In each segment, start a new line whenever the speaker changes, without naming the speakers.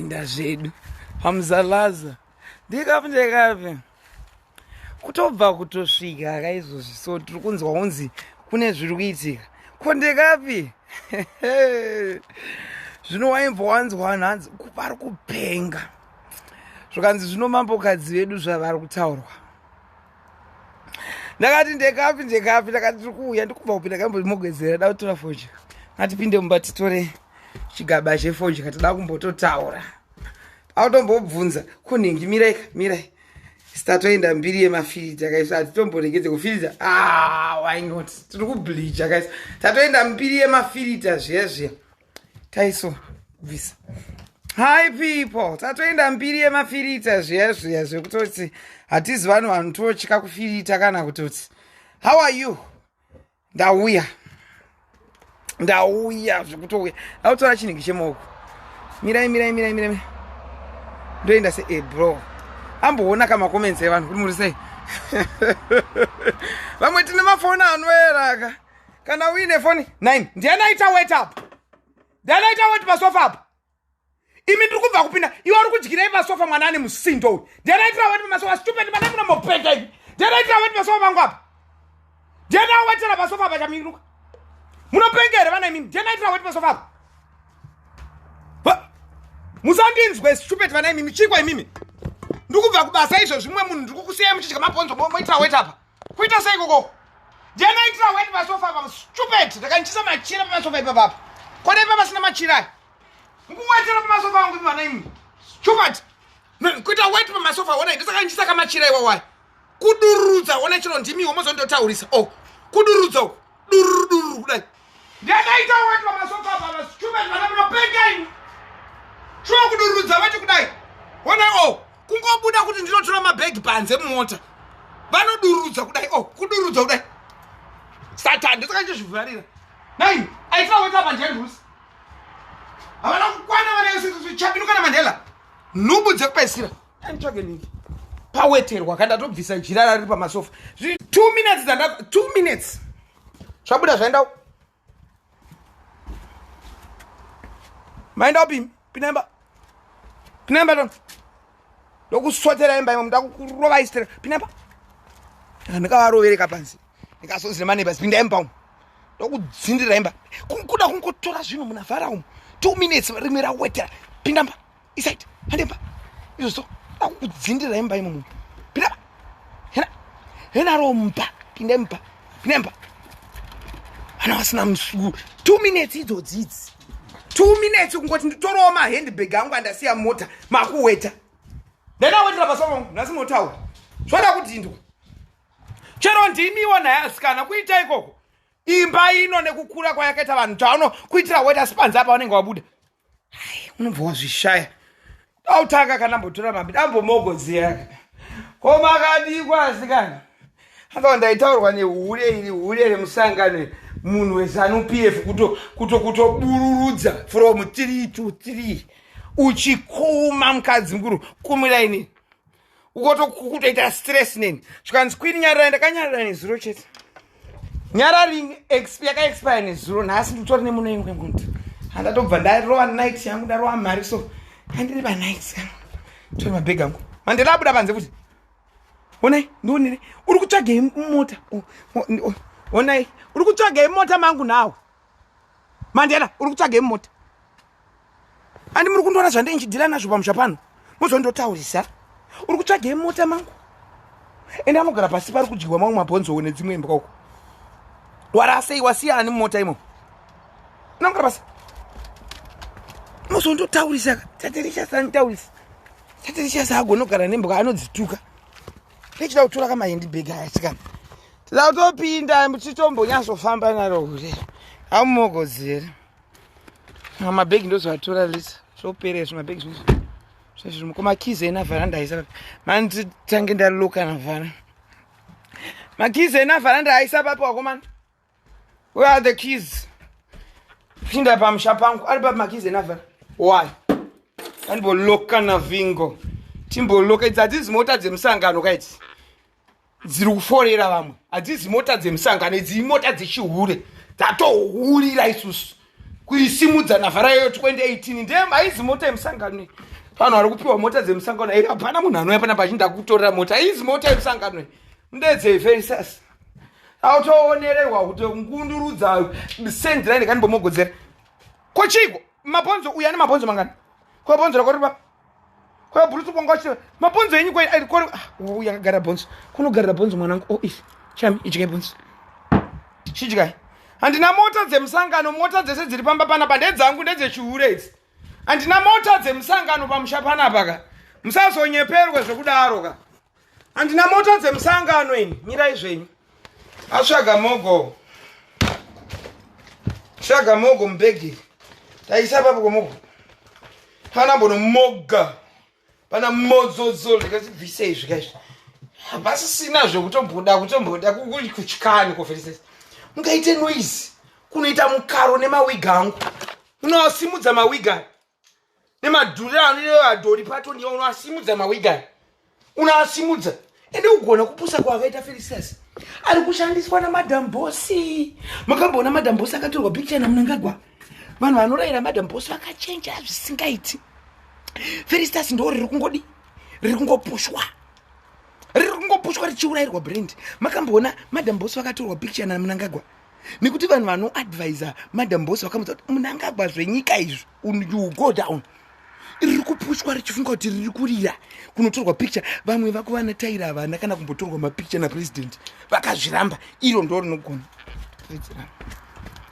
topinda zvedu pamuzalaza ndikapi kutobva kutosvika kaizvozvi so tiri kunzwa unzi kune zviri kuitika ko ndekapi zvino waimbovanzwa nhanzi vari kupenga zvikanzi zvino mambokadzi vedu zvavari kutaurwa ndakati ndekapi ndakati tiri kuuya ndikubva kupi ndakambomogwedzera da kutora fodya ngatipinde mumba titore chigaba chefodya toda kumbototaura autombobvunza kunhingi mirai sitatoenda mbiri yemafirita kaisa hatitomboregedze kufirita why not tiri kubleacha kaisa tatoenda mbiri yemafirita zviya taiso bvisa hi people tatoenda mbiri yemafirita zviya zvekutoti hatizi vanhu totya kufirita kana kutoti how are you ndauya zvekutouya autora chinhingi chemaoko mirai ndoenda bro amboona kamakoments evanhu kuti muri sei vamwe tine mafoni anoeraka kana uine foni 9 ndianaita wet pasofa apa imi ndiri kubva kupinda iwe uri kudyirei pasofa mwana ane musindo uyu ndianaitira wet pamasofa stupid mana munomopeka ivi ndianaitira wet pasofa pangu apa ndianawetera pasofa apa chamiruka munopenga here vana imimi ndianaitira wet pasofa apa musandinzwe stupid vana imimi chikwa imimi ndikubva kubasa izvo zvimwe munhu ndiri kukusiyai muchidya mabhonzo moitira wet apa kuita sei koko ndianaitira wet pasofa apa stupid ndakanchisa machira pamasofa ipapapa kone ipa pasina machira aya nguwetera pamasofa angu vana imimi stupid kuita wet pamasofa ona ndisakanchisa kamachira iwawai kudururudza ona chiro ndimiwo mozondotaurisa kudururudza uku dururu kudai ndianaita wet pamasofa apa stupid vana munopenga imi shuwa kudururudza vacho kudai ona kungobuda kuti ndinotora mabhegi panze mumota vanodururudza kudai kudururudza kudai satani ndisakanchizvivharira nai aitira weta panjendusi havana kukwana vanachabinukana mandela nhubu dzekupedzisira anditsvage ningi paweterwa kandatobvisa jira rari pamasofa 2 minutes 2 minutes zvabuda zvaendao maendao pimi pinaimba don ndokuswotera imba imo ndakurova istera pinapa ndikavarovereka pansi ndikazonzira maneighbors pinda imba umo ndokudzindira imba kuda kungotora zvinhu munavhara umo 2 minutes rimwe rawetera pindamba isaiti handemba izvozvo ndakudzindira imba imo pinapa henaromba pinda imba vana vasina musuku 2 minutes idzodzidzi 2 minutes kungoti nditorowo mahandbag angu andasiya mota makuweta ndanawetera pasofa angu nhasi motaura zvoda kudhindwa chero ndimiwo naye asikana kuita ikoko imba ino nekukura kwayakaita vanhu taano kuitira weta sipanza apa vanenge wabuda unobva wazvishaya dautanga kana mbotora mabidi ambomogodzera komakadikwa asikana anga ndaitaurwa nehurere musangano munhu weZanu PF kutobururudza from 3 to 3 uchikuma mukadzi mukuru kumiraini ukotokutoita stress neni zvikanzi kwini nyarara ndakanyarara nezuro chete nyarari yakaexpire nezuro nhasi nditori nemuno imwe muntu handatobva ndarova night yangu ndarova mari so handiri panight tori mabhegi angu mandela abuda panze kuti onai ndionere uri kutsvagei mota onai uri kutsvagei mota mangu nawo mandela uri kutsvagei mota handi muri kundoona zvandinchidhira nazvo pamusha pano muzondotaurisa uri kutsvagei mota mangu ende anogara pasi pari kudyiwa mamwe mabhonzo nedzimwe imba uko warasei wasiyani mumota imo anogara pasi muzondotaurisa taterichasanitaurisa taterichasagonogara nembwa anodzituka nechida kutora kamahandbag aya chikana tida kutopinda tichitombonyazofamba naro hure amumogodzere mabhegi ndozvatora lisa zvoperezvo mabhegi zvezvimo komakizi enavhara ndaisa mani tange ndaloka navhara makizi enavhara ndaisa papo wakomana where are the keys pinda pamusha pangu ari papo makizi enavhara why andimboloka navhingo timboloka idzi hadzizi mota dzemusangano kaiti dziri kuforera vamwe hadzizi mota dzemusangano idzi imota dzechihure dzatohurira isusu kuisimudza navhara iyoyo 2018 ndiye haizi mota yemusangano. Vanhu vari kupiwa mota dzemusangano. Hapana munhu anouya panapa achinda kutorera mota. Haizi mota yemusangano. Ndedzeferisasi. Autoonererwa kuti ngundurudza sendiraini kanimbomogodzera. Kochiko mabonzo uya nemabonzo mangani. Kwabonzo rakoripa. Kwabhurutsu kwangachira. Mabonzo yenyu kwai arikori. Uya akagara bonzo. Kunogarira bonzo mwanangu. Oh ifi. Chami ichike bonzo. Chijikai. Handina mota dzemusangano, mota dzese dziri pamba panapa ndedzangu ndedzechihure idzi. Handina mota dzemusangano pamusha panapa ka. Musazonyeperwe zvekudaro ka. Handina mota dzemusangano ini. Mirai zvenyu. Asvaga mogo. Svaga mogo mbegi. Taisa papo komogo. Pana bono moga. Pana mozozo ndikazibvise izvi kaizvi. Basi sina kutomboda kuchikani koferisesa. Mungaite noise. Kunoita mukaro nemawiga angu. Unoasimudza mawiga. Nemadhurira anoiyo adhori patoni yo unoasimudza mawiga. Unoasimudza. Ende ugona kupusa kwakaita Felicity. Ari kushandiswa naMadam Boss. Makamboona Madam Boss akatorwa picture naMnangagwa. Vanhu vanorayira Madam Boss vakachenja zvisingaiti. Felicity ndo riri kungodi. Riri kungopushwa. Riri kungopushwa richiurayirwa brand. Makamboona Madam Boss vakatorwa picture naMnangagwa. Nekuti vanhu vanoadvisa Madam Boss vakamudza kuti Mnangagwa zvenyika izvi you go down. Riri kupushwa richifunga kuti riri kurira kunotorwa picture. Vamwe vakuva nataira vana kana kumbotorwa mapicture napresident vakazviramba. Iro ndo rinogona.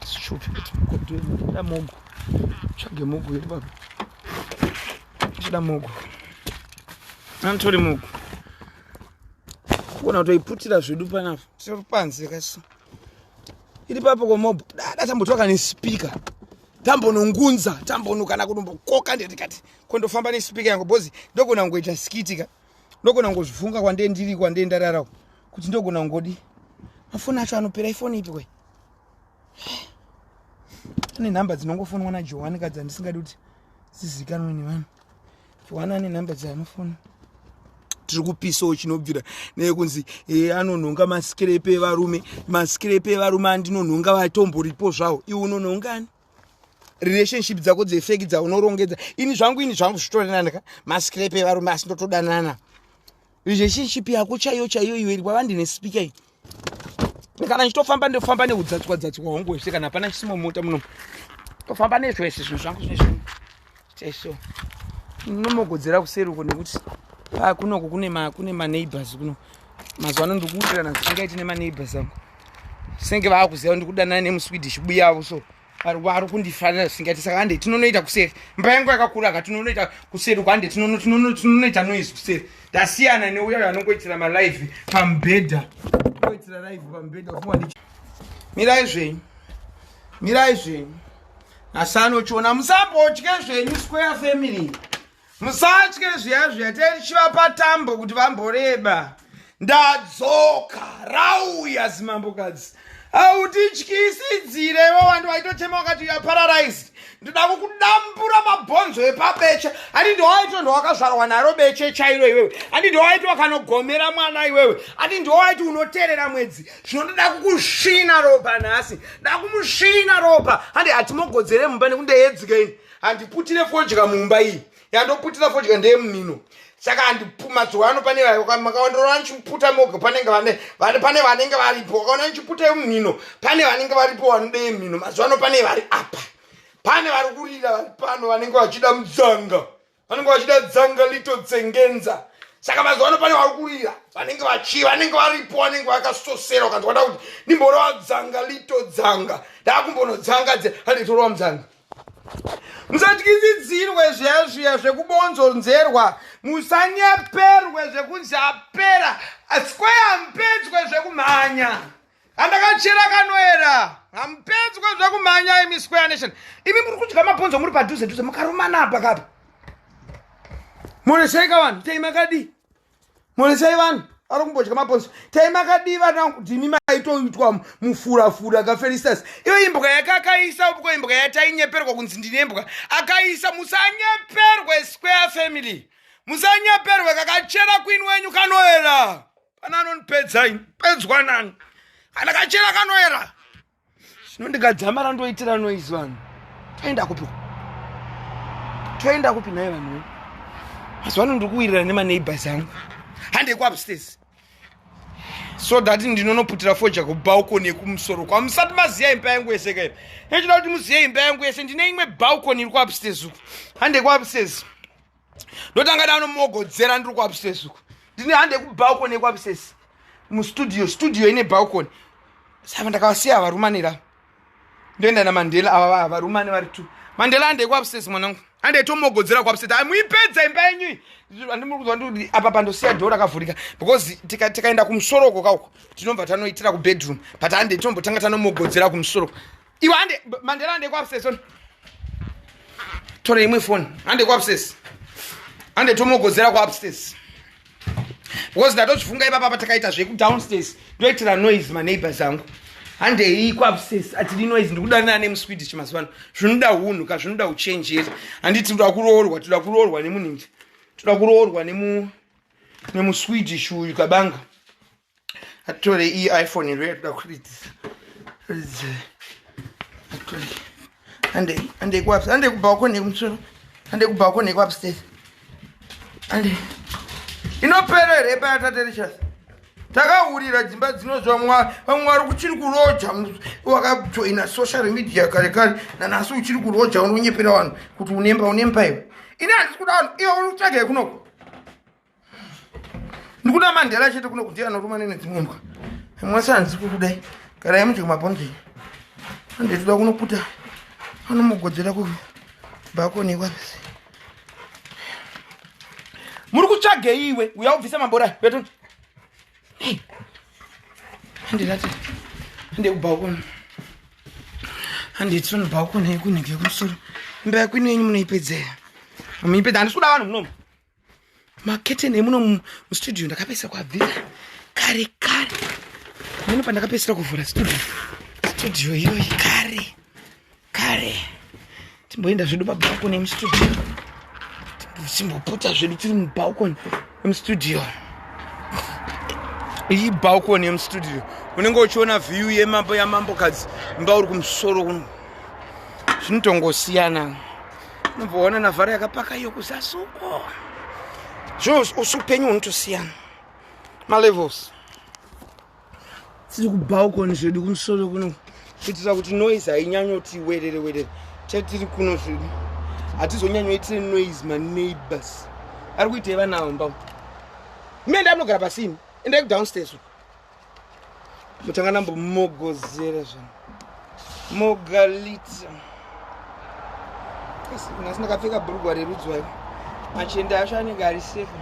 Chida mogo. Chage mogo iri baba. Chida mogo. Antori mogo. Kuona kutoiputira zvedu panapa. Tiri panze kasi. Iri papo komobo. Dada tambotoka nespeaker. Tambonongunza, tambonokana kunombokoka ndikati kondofamba nespeaker yangu bozi ndogona ngoita skitika. Ndogona ngozvunga kwandendiri kwandendararawo. Kuti ndogona ngodi. Mafoni acho anopera iPhone ipi kwe. Ane namba dzinongofonwa na Johan kadza ndisingadi kuti zizikanwe nevanhu. Johan ane namba dzaanofona. Tiri kupisawo chinobvira nekunzi anonhonga maskirepe evarume. Maskirepe evarume andinonhonga vatomboripo zvavo. Iwe unonhongani? Relationship dzako dzefeki dzaunorongedza. Ini zvangu zvitorenana ka. Maskirepe evarume asi ndotodanana. Relationship yako chaiyo iwe wavandine speaker iyi. Kana ndofamba neudzatswa hongu wese kana hapana chisimo mota muno. Tofamba nezvese zvinhu zvangu zvinezvi. Cheso. Nomogodzera kuseri uko nekuti kunoko kune maneighbors kuno. Mazuva ndikuutirana zvisingaiti nemaneighbors angu. Senge vaakuziva ndikudanana nemuSwedish buyavo so. Vari kundifanira zvisingaiti saka hande tinonoita kuseri. Mba yangu yakakura ka tinonoita kuseri kwande tinonoita noise kuseri. Ndasiyana neuya anongoitira malive pambedha. Kuitira live pambedha ufumwa ndicho. Mirai zvenyu. Asano chona musambotye zvenyu Square Family. Musatye zviya tichiva patambo kuti vamboreba. Ndadzoka rauya zimambokadzi. Autityisidzirewo vanhu vaitochema vakati ya paralyzed. Ndoda kukudambura mabhonzo epabeche. Andi ndiwaito ndowakazvarwa naro beche chairo iwewe. Andi ndiwaito kanogomera mwana iwewe. Andi ndiwaito unoterera mwedzi. Zvinoda kukusvina ropa nhasi. Nda kumusvina ropa. Andi hatimogodzere mumba nekundeyedzika ini. Handiputire fodya mumba iyi. Yandoputira fodya ndeyemumino. Saka mazuva ano pane makaondorora nchiputa moga pane vanenge varipo wakaona nchiputa yemumino pane vanenge varipo vanode yemumino mazuva ano pane vari apa pane vari kurira vari pano vanenge vachida mudzanga vanenge vachida dzanga litodzengenza saka mazuva ano pane vari kurira vanenge varipo vanenge vakasosera ukanzi wada kuti ndimborova dzanga litodzanga ndakumbonodzanga handitorwa mudzanga. Musatyidzidzirwe zviya zvekubonzonzerwa. Musanyeperwe zvekunzi apera. Square hampedzwe zvekumhanya. Handakachera kanoera. Hampedzwe zvekumhanya imi Square Nation. Imi muri kudya mabhonzo muri padhuze mukarumana apa kapa. Monesai vanhu. Tei makadi. Monesai vanhu. Ari kumbodya mabhonzo. Tei makadi vanhu kuti imi maitoitwa mufura kaFelicity. Iyo imbwa yakakaisa uko imbwa yatainyeperwa kunzi ndine imbwa. Akaisa musanyeperwe Square Family. Musanyeperwe kakachera queen wenyu kanoera. Pana anonipedza ini. Pedzwa nani. Kana kachera kanoera. Zvino ndikadzamara ndoitira noise vanhu. toenda kupi naye vanhu mazuva ano ndiri kuwirira nemaneighbors angu handekwa upstairs so that ndinonoputira foja kubalcony yekumusoro kwamusati maziya imba yangu yese kaii nechida kuti muziye imba yangu yese ndine imwe balcony iri kuupstairs uku handekwa upstairs ndotanga danomogodzera ndiri kuupstairs uku ndine handekubalcony yekuupstairs mustudio ine balcony saka ndakavasiya varumanira ndoenda naMandela ava varumane vari 2 Mandela handekuupstairs mwanangu handetomogodzera kuupstairs muipedza imba yenyu handimuri kuzwa ndikuti apa pandosiya dhoo rakavhurika because tikaenda kumusoroko kauko tinobva tanoitira kubedroom but handetombotanga tanomogodzera kumusoro iwe Mandela handekuupstairs tora imwe phone handekuupstairs handetomogodzera kuupstairs because ndatozvifunga ipapa patakaita zvekudownstairs ndoitira noise maneighbors angu handei kuupstairs atidi noise ndikudanana nemuswedish mazuvano zvinoda unhu ka zvinoda uchenjeri handiti toda kuroorwa nemunhingi toda kuroorwa nemuswedish uyu kabanga atore iPhone iri toda kuridza handei kuupstairs handei kubalcony yekumusoro handei kubalcony yekuupstairs handei inoperere payataterechas takahurira dzimba dzinozva mwari kuchiri kuroja wakajoina social media kare kare nanasi uchiri kuroja unonyepera vanhu kuti unemba iwe ine handisi kuda vanhu iwe uri kutsvage kunoko ndikuda Mandela chete kunoko ndiye anorumane nedzimwe mbwa mwese handisi kukudai garai mujeka mabhonzei handetoda kunoputa anomogodzera kubalcony yekwapisi muri kutsvage iwe uya ubvisa mabora petu handilati handekubalcony handitsona balcony yekunhiki yekumusoro imba yako ino yenyu munoipedzera muipedza handisi kuda vanhu munomu maketeni emuno mustudio ndakapesera kuabvisa kare neno pandakapesera kuvhura studio iyoyi kare timboenda zvedu pabalcony yemustudio timboputa zvedu tiri mubalcony yemustudio iyi balcony yemustudio unenge uchiona view yamambokadzi imba uri kumusoro kuno zvinotongosiyana unomboona navhara yakapaka iyo kuzasuko upenyu unotosiyana malevels tiri kubalcony zvedu kumusoro kuno kuitira kuti noise hainyanyoti werere chatiri kuno zvedu hatizonyanyoitire noise maneighbors ari kuitei vanavo mbao menda munogara pasini endai kudownstairs mutanga nambomogozera zvanhu mogalita nhasi ndakapfeka bhurugwa rerudzi wayo machenda acho anenge ari safe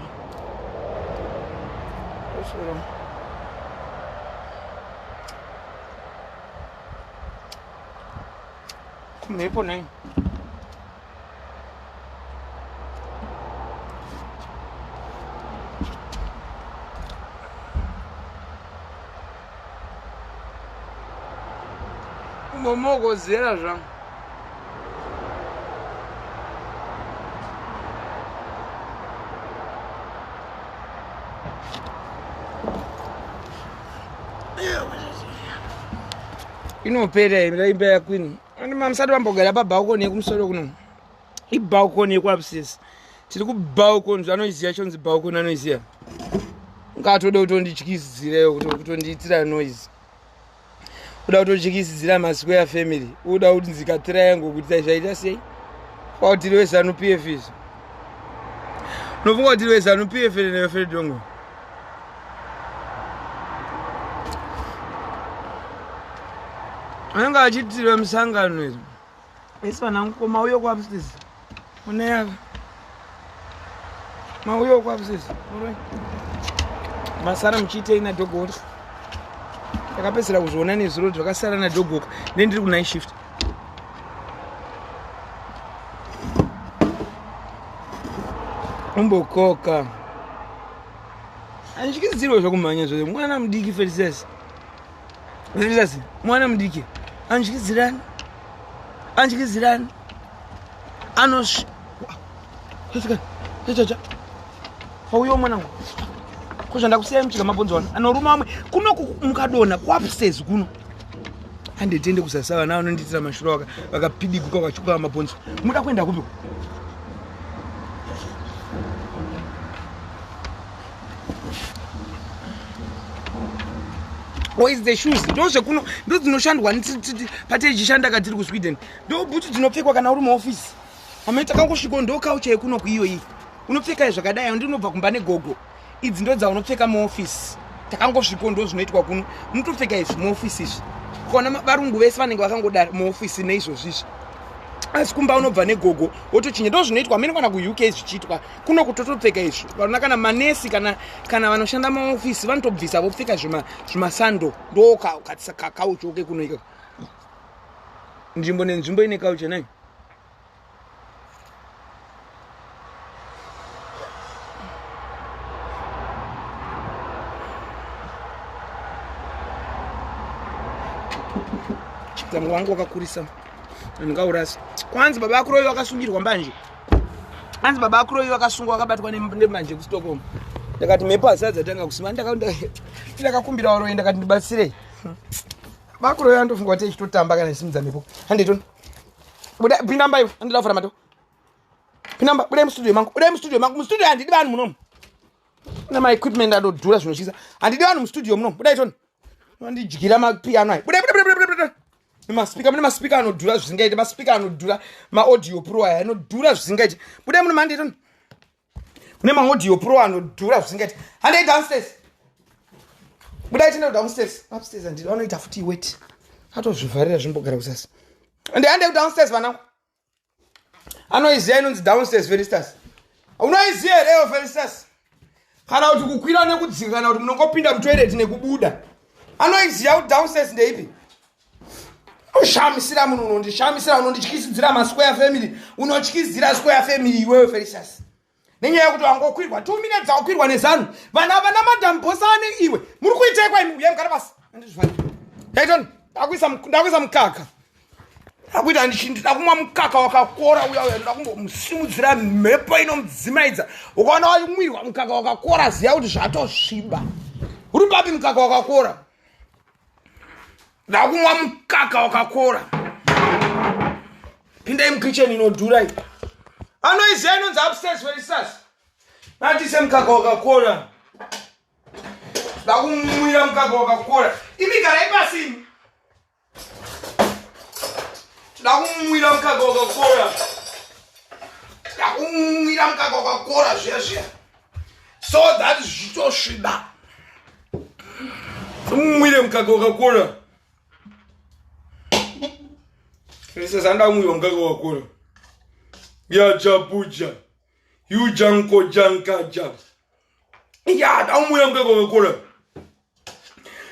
kumhepo nai momogozera zvangu inopera imba yakwini ani mamusati vambogara pabalcony yekumusoro kuno ibalcony yekuupstairs tiri kubalcony zvanoiziva chonzi balcony anoiziva ngatoda kutondityizireyo kutondiitira noise uda kutotyisidzira masquare family uda kuti nzikatira yangu kuti zvaita sei kwa tiri weZANU PF izvo nofunga kuti tiri weZANU PF neweFred Dongo anenge achitiriwe musangano izvo esi vanhangu ko mauyo kuupstairs mune yava mauyo kuupstairs masara muchiitei nadhogoka takapedzera kuzviona nezuro zvakasara nadhogoka nendiri kunight shift umbokoka andichikidzirwa zvakumhanya zvose mwana mudiki Felicity mwana mudiki andichikidzirani anos pauyo mwanangu kuzvanda kusiyai muchika mabhonzo wanu anoruma vamwe kuno mukadonha kuupstairs kuno handitende kusasava nao nonditira mashuro vakapidiguka vachuka mabhonzo. Muda kuenda kupi? What is the shoes? Those kuno ndo dzinoshandwa pate chishanda katiri ku Sweden. Ndo boots dzinopfekwa kana uri mu office. Amaita kangosviko ndo kauche kuno kuiyo iyi. Unopfeka zvakadai ndinobva kumba negogo. Idzi ndo dzaunopfeka mu office. Takangosviko ndo zvinoitwa kuno. Unotopfeka izvi mu office izvi. Kona varungu vese vanenge vakangodara mu office neizvo zvizvi. Asi kumba unobva negogo wotochinya ndo zvinoitwa mene kana ku UK zvichiitwa kuno kutotopfeka izvi. Vanona kana manesi kana vanoshanda mu office vanotobvisa vopfeka zvima sando ndo katsaka kauchoke kuno ika. Nzvimbo nenzvimbo ine kauche nai. Chitamu wangu wakakurisa. Ndingaurasa. Kwanzi baba akuro wakasungirwa mbanje. Kwanzi baba akuro wakasungwa wakabatwa nemanje ku Stockholm. Ndakati mepo asadza tanga kusima ndakakumbira waro ndakati ndibatsire. Bakuro yandofunga kuti chitotamba kana simudza mepo. Handito. Buda pinda mbayo andila fara mato. Pinda mba buda mu studio mangu. Buda mu studio mangu. Mu studio handidi vanhu munomu. Na my equipment adodhura zvinochiza. Handidi vanhu mu studio munomu. Buda itoni. Ndijikira mapiano ai. Buda. Mune speaker anodhura zvisingaite, speaker anodhura audio pro aya anodhura zvisingaite. Bude mune mandito. Mune audio pro anodhura zvisingaite. Handei downstairs. Bude itenda downstairs. Upstairs and vanoita futi wait. Atozvivharira zvimbogara kusasa. Handei downstairs vanangu. Anoiziya inonzi downstairs Felistas. Unoiziya here Felistas. Kana kuti kukwira nekudzika kana kuti munongopinda mutoilet nekubuda. Anoiziya kuti downstairs ndeipi? Ushamisira munhu unondishamisira unondityisidzira masquare family unotyisidzira square family iwewe Felistas. Nenyaya yekuti wangokwirwa 2 minutes dzakwirwa nezanu vana madam bosane iwe muri kuitekwa imi uye mugara basi andizvifani. Yaiton ndakuisa mukaka. Akuita ndichinda kumwa mukaka wakakora uya ndakungomusimudzira mhepo inomudzimaidza. Ukaona wamwirwa mukaka wakakora ziya kuti zvatosviba. Uri papi mukaka wakakora? Ndakumwa mukaka wakakora. Pinda mukitchen inodhura iyi. Anoiziya inonzi upstairs Felistas. Natise mukaka wakakora. Ndakumwira mukaka wakakora. Imi garai pasi. Ndakumwira mukaka wakakora. Ndakumwira mukaka wakakora zviya. So that zvitosviba. Umwire mukaka wakakora. Felistas andamwiwa mukaka wakakora. Yachapucha. Yujanko jankaja. Ndamwiwa mukaka wakakora.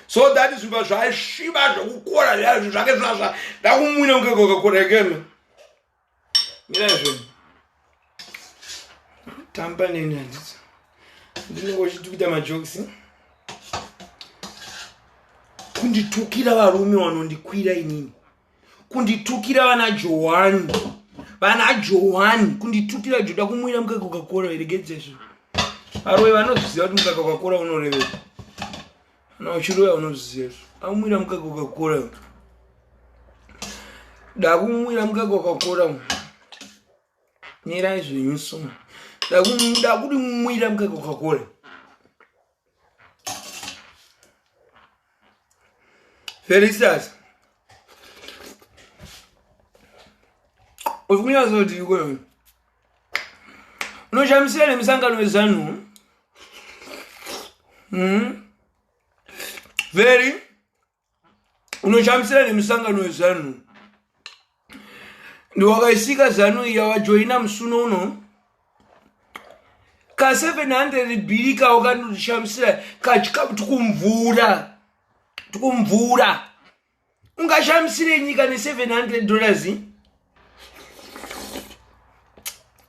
So that is what I shiba zvakukora zvake zvazva. Ndakumwira mukaka wakakora again. Mirazvo. Tamba neni handiti. Ndinongochitukuita majokes. Kunditukira varume vanondikwira inini. Kunditukira vana Johani kunditukira joda kumwira mukaka wakakora iregedzezvo. Aroi vanozviziva kuti mukaka wakakora unorevera. Na uchiroya unozviziva. Amwira mukaka wakakora. Ndakumwira mukaka wakakora. Nyerai zvenyuso. Ndakuri mwira mukaka wakakora. Felistas. Ufunya zoti yuko. Unoshamisira nemisangano wezanu. Very. Unoshamisira nemisangano wezanu. Ndi wakaisika zanu ya wajoina msuno uno. Ka 700 bilika wakandishamisira kachikapu tukumvura. Ungashamisire nyika ne $700.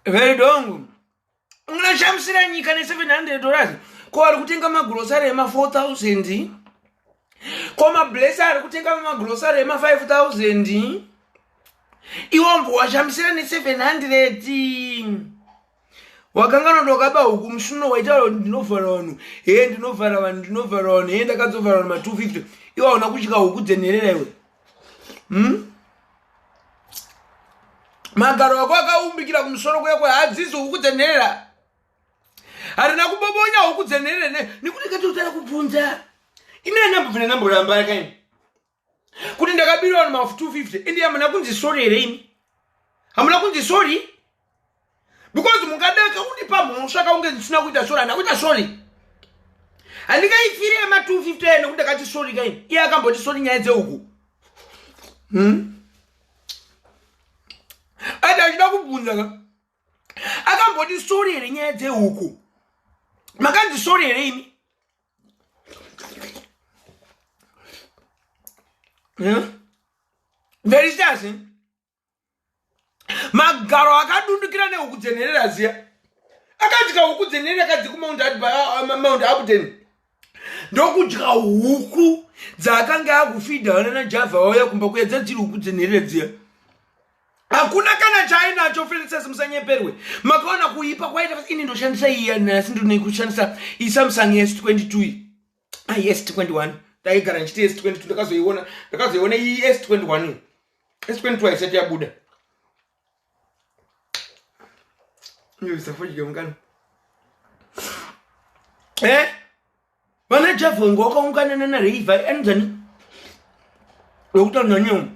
Very dongo. Ungashamisira nyika ne $700. Kwa ari kutenga magrosari ema 4000. Kwa mablesa ari kutenga magrosari ema 5000. Iwombo washamisira ne 700. Wakangana ndokaba huku mshuno waitalo ndinovara wanu. Ndinovara wanu. Ndakadzovara wanu ma 250. Iwa unakuchika huku dzenerera iwe. magaro ako akaumbikira kumusoro kwekwe hadzizi ukudzenera harina kubobonya ukudzenera nekuti katotara kubvunza ine namboramba yakaini kuti ndakabiriwa namafu 250 indi hamuna kunzi sorry here ini hamuna kunzi sorry because mungadaka undipa mhosva kaunge ndisina kuita sorry handakuita sorry handingaifire ema 250 ene kuti ndakati sorry kaini iye akamboti sorry nyaya dzeuku ati achida kubvunza ka akamboti sorry here nyaya dzeuku makanzi sorry here ini very serious magaro akadundukira neukudzenerera ziya akadya hukudzenerera kadzika Mount Abden ndokudya huku dzakanga akufidhana naJava wauya kumba kuedza dziri hukudzenerera dziya hakuna kana chainacho Francis musanyeperwe makaona kuipa kwaita ini ndoshandisa iya nhasi ndinei kushandisa iSamsung S22 S21 ndaigara nchiti S22 ndakazoiona iyi S21 S22 haisati yabuda ndosafodya mungano vana Java ngwakaunganana naReiva anzani lokutaura nyomo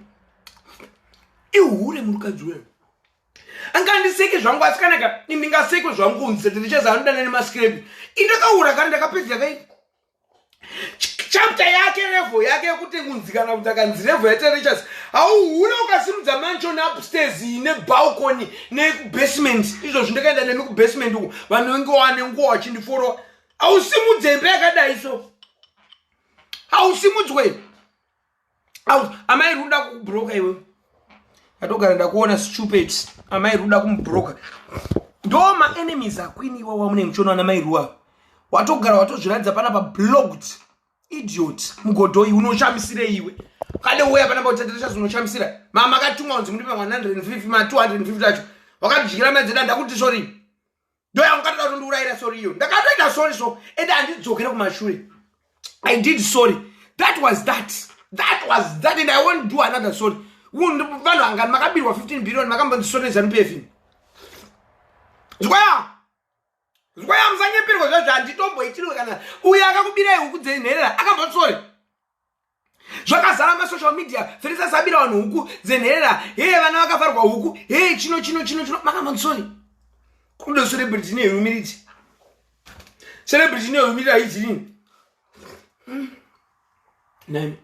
ihure murukadzi wewe angandiseke zvangu asikanaka ndingasekwe zvangu unzete ndichazanodana nemascrape indakaura kana ndakapedzera kai chapter yake level yake yekuti kunzikana kuti akanzi level yatemperatures hauhure ukasimudza mansion upstairs ine balcony nebasement izvo zvindakaenda nemi kubasement uko vanhu venge wane nguva vachindiforowa hausimudze imba yakadai so hausimudzwe amai ruda kubroka iwe atogara ndakuona stupid amai ruda kumubroka ndo maenemies akwini iwa wamune muchona na mai ruwa watogara watozviradza panapa blocked idiot mugodoi unoshamisire iwe kade uya panapa utateresha zvinoshamisa mama akatumwa kunzi mundipa 150 ma 250 acho wakatidyira madzeda ndakuti sorry ndo yankatoda kuti ndiurayira sorry iyo ndakatoita sorry so ende handidzokera kumashure I did sorry that was that and I won't do another sorry vanhu angani makabirwa 15 billion makambondisoresa nipefini zvikwaya musanyeperwa zvazvo handitomboitirwe kana uyo akakubirai huku dzenherera akambosori zvakazara masocial media Felisa sabira vanhu huku dzenherera heye vana vakafarwa huku heye chino makambonsori kundo celebrity nehumility haidzini nani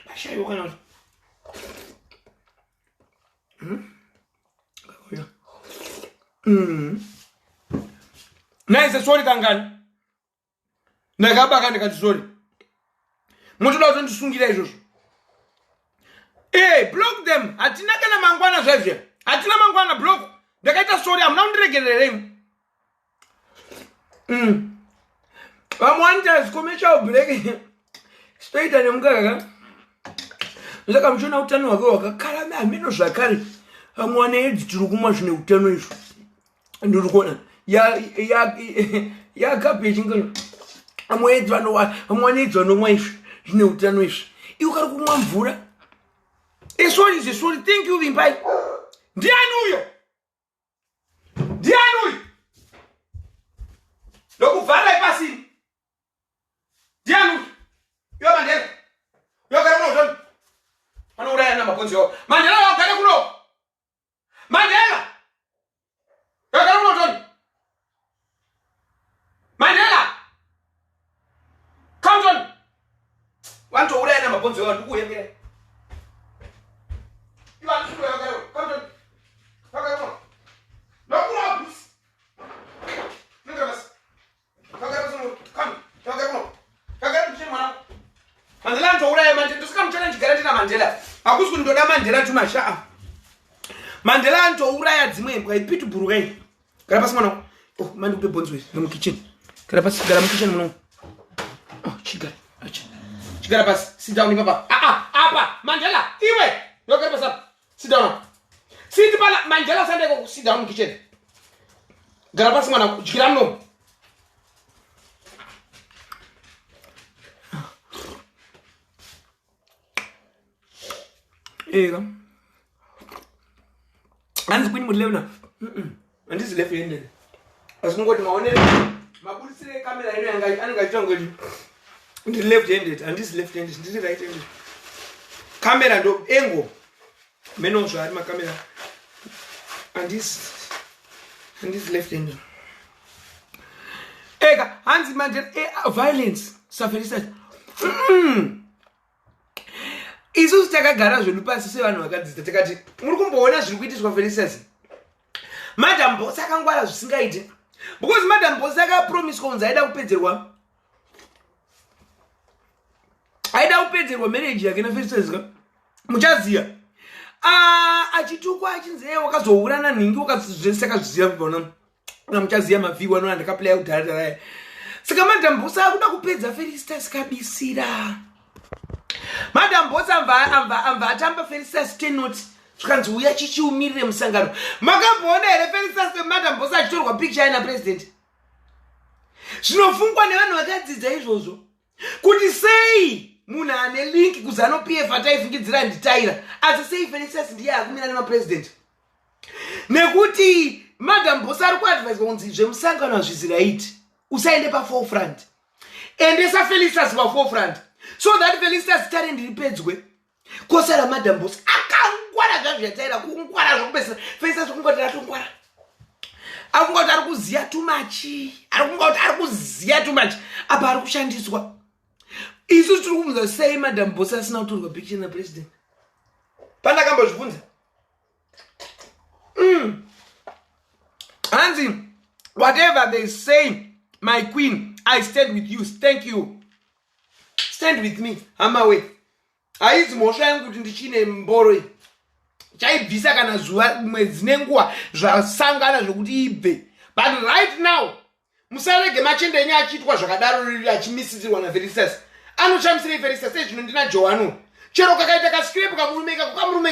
bashayiwa kana naise sorry kangani ndakabaka ndikati sorry mutoda kutondisungira izvozvo block them hatina kana mangwana zvazvia hatina mangwana block ndakaita sorry hamuna kundiregererei vamwanita commercial break stoita nemukaka saka muchiona utano hwake hwakakara hameno zvakare amwana edzi tiri kumwa zvine utano izvo ndiri kuona yakapechi ngano amwana edzi vanomwa izvi zvine utano izvi iwe kari kumwa mvura sorry thank you vimbai ndiani uyo ndokuvhara ipasini ndiani uyo iwe Mandela yogara kuno utano vanouraya namakonzi yavo Mandela wagara kuno Mandela yogara kuno utano Mandela come on vantouraya namakonzi yavo ndikuyembera Mandela ntouraya Mandela ndosikamuchana chigara ndina Mandela hakusi kuti ndoda Mandela tumashaa Mandela antouraya dzimwe imbwa ipitbull kai gara pasi mwana mandi kupe bonzi mukitchen gara pasi gara mukitchen muno chigara pasi sit down papa apa Mandela iwe yogara pasi sit down sit pala Mandela sandeko sit down mukitchen gara pasi mwana chigara muno Ega. Hands queen would live now. And this is left handed. As no what my my police camera and I jungle. This left handed and this left handed. This is right handed. Camera do angle. Menon so I had my camera. And this left handed. Ega, hands imagine violence. Suffer. Isu takagara zvinhu pasi sevanhu vakadzidza takati muri kumboona zviri kuitiswa Felicitas. Madam Boss akangwara zvisingaiti because Madam Boss akapromiswa kunzi aida kupedzerwa marriage yake naFelicitas ka muchaziya achitukwa achinzi wakazourana nhingi wakazvese akazviziva kubva na muchaziya mavhiwa anona ndakaplaya kudhara saka Madam Boss akuda kupedza Felicitas kabisira. Madam Boss amba atamba Felicitas tenoti zvikanzi uya chichiumirire musangano. Makamboona here Felicitas Madam Boss achitorwa picture ina president. Zvinofungwa nevanhu vakadzidza izvozvo kuti sei munhu ane link kuzano PF ataifungidzira nditaira asi sei Felicitas ndiye akumira nemapresident. Nekuti Madam Boss ari kuadvise kunzi zvemusangano hazviziraiti usaende paforefront endesa Felicitas paforefront so that Felicitas talent ripedzwe. Kosara Madam Boss akangwara zvazvataira kungwara zvokupesa Felicitas kungoti atongwara akungoti ari kuziya too much apa ari kushandiswa. Isu tiri kubvunza sei Madam Boss asina kutorwa picture napresident pandakambozvibvunza. Hanzi whatever they say my queen I stand with you. Thank you. Stand with me hama we haizi mhosva yangu kuti ndichine mboro chaibvisa kana zuva mwedzi nenguva zvasangana zvokuti ibve. But right now musarege machende enyu achiitwa zvakadaro achimisisirwa naFelicitas. Anoshamisirei Felicitas sezvino ndina Johano chero kakaita kascrape kamurume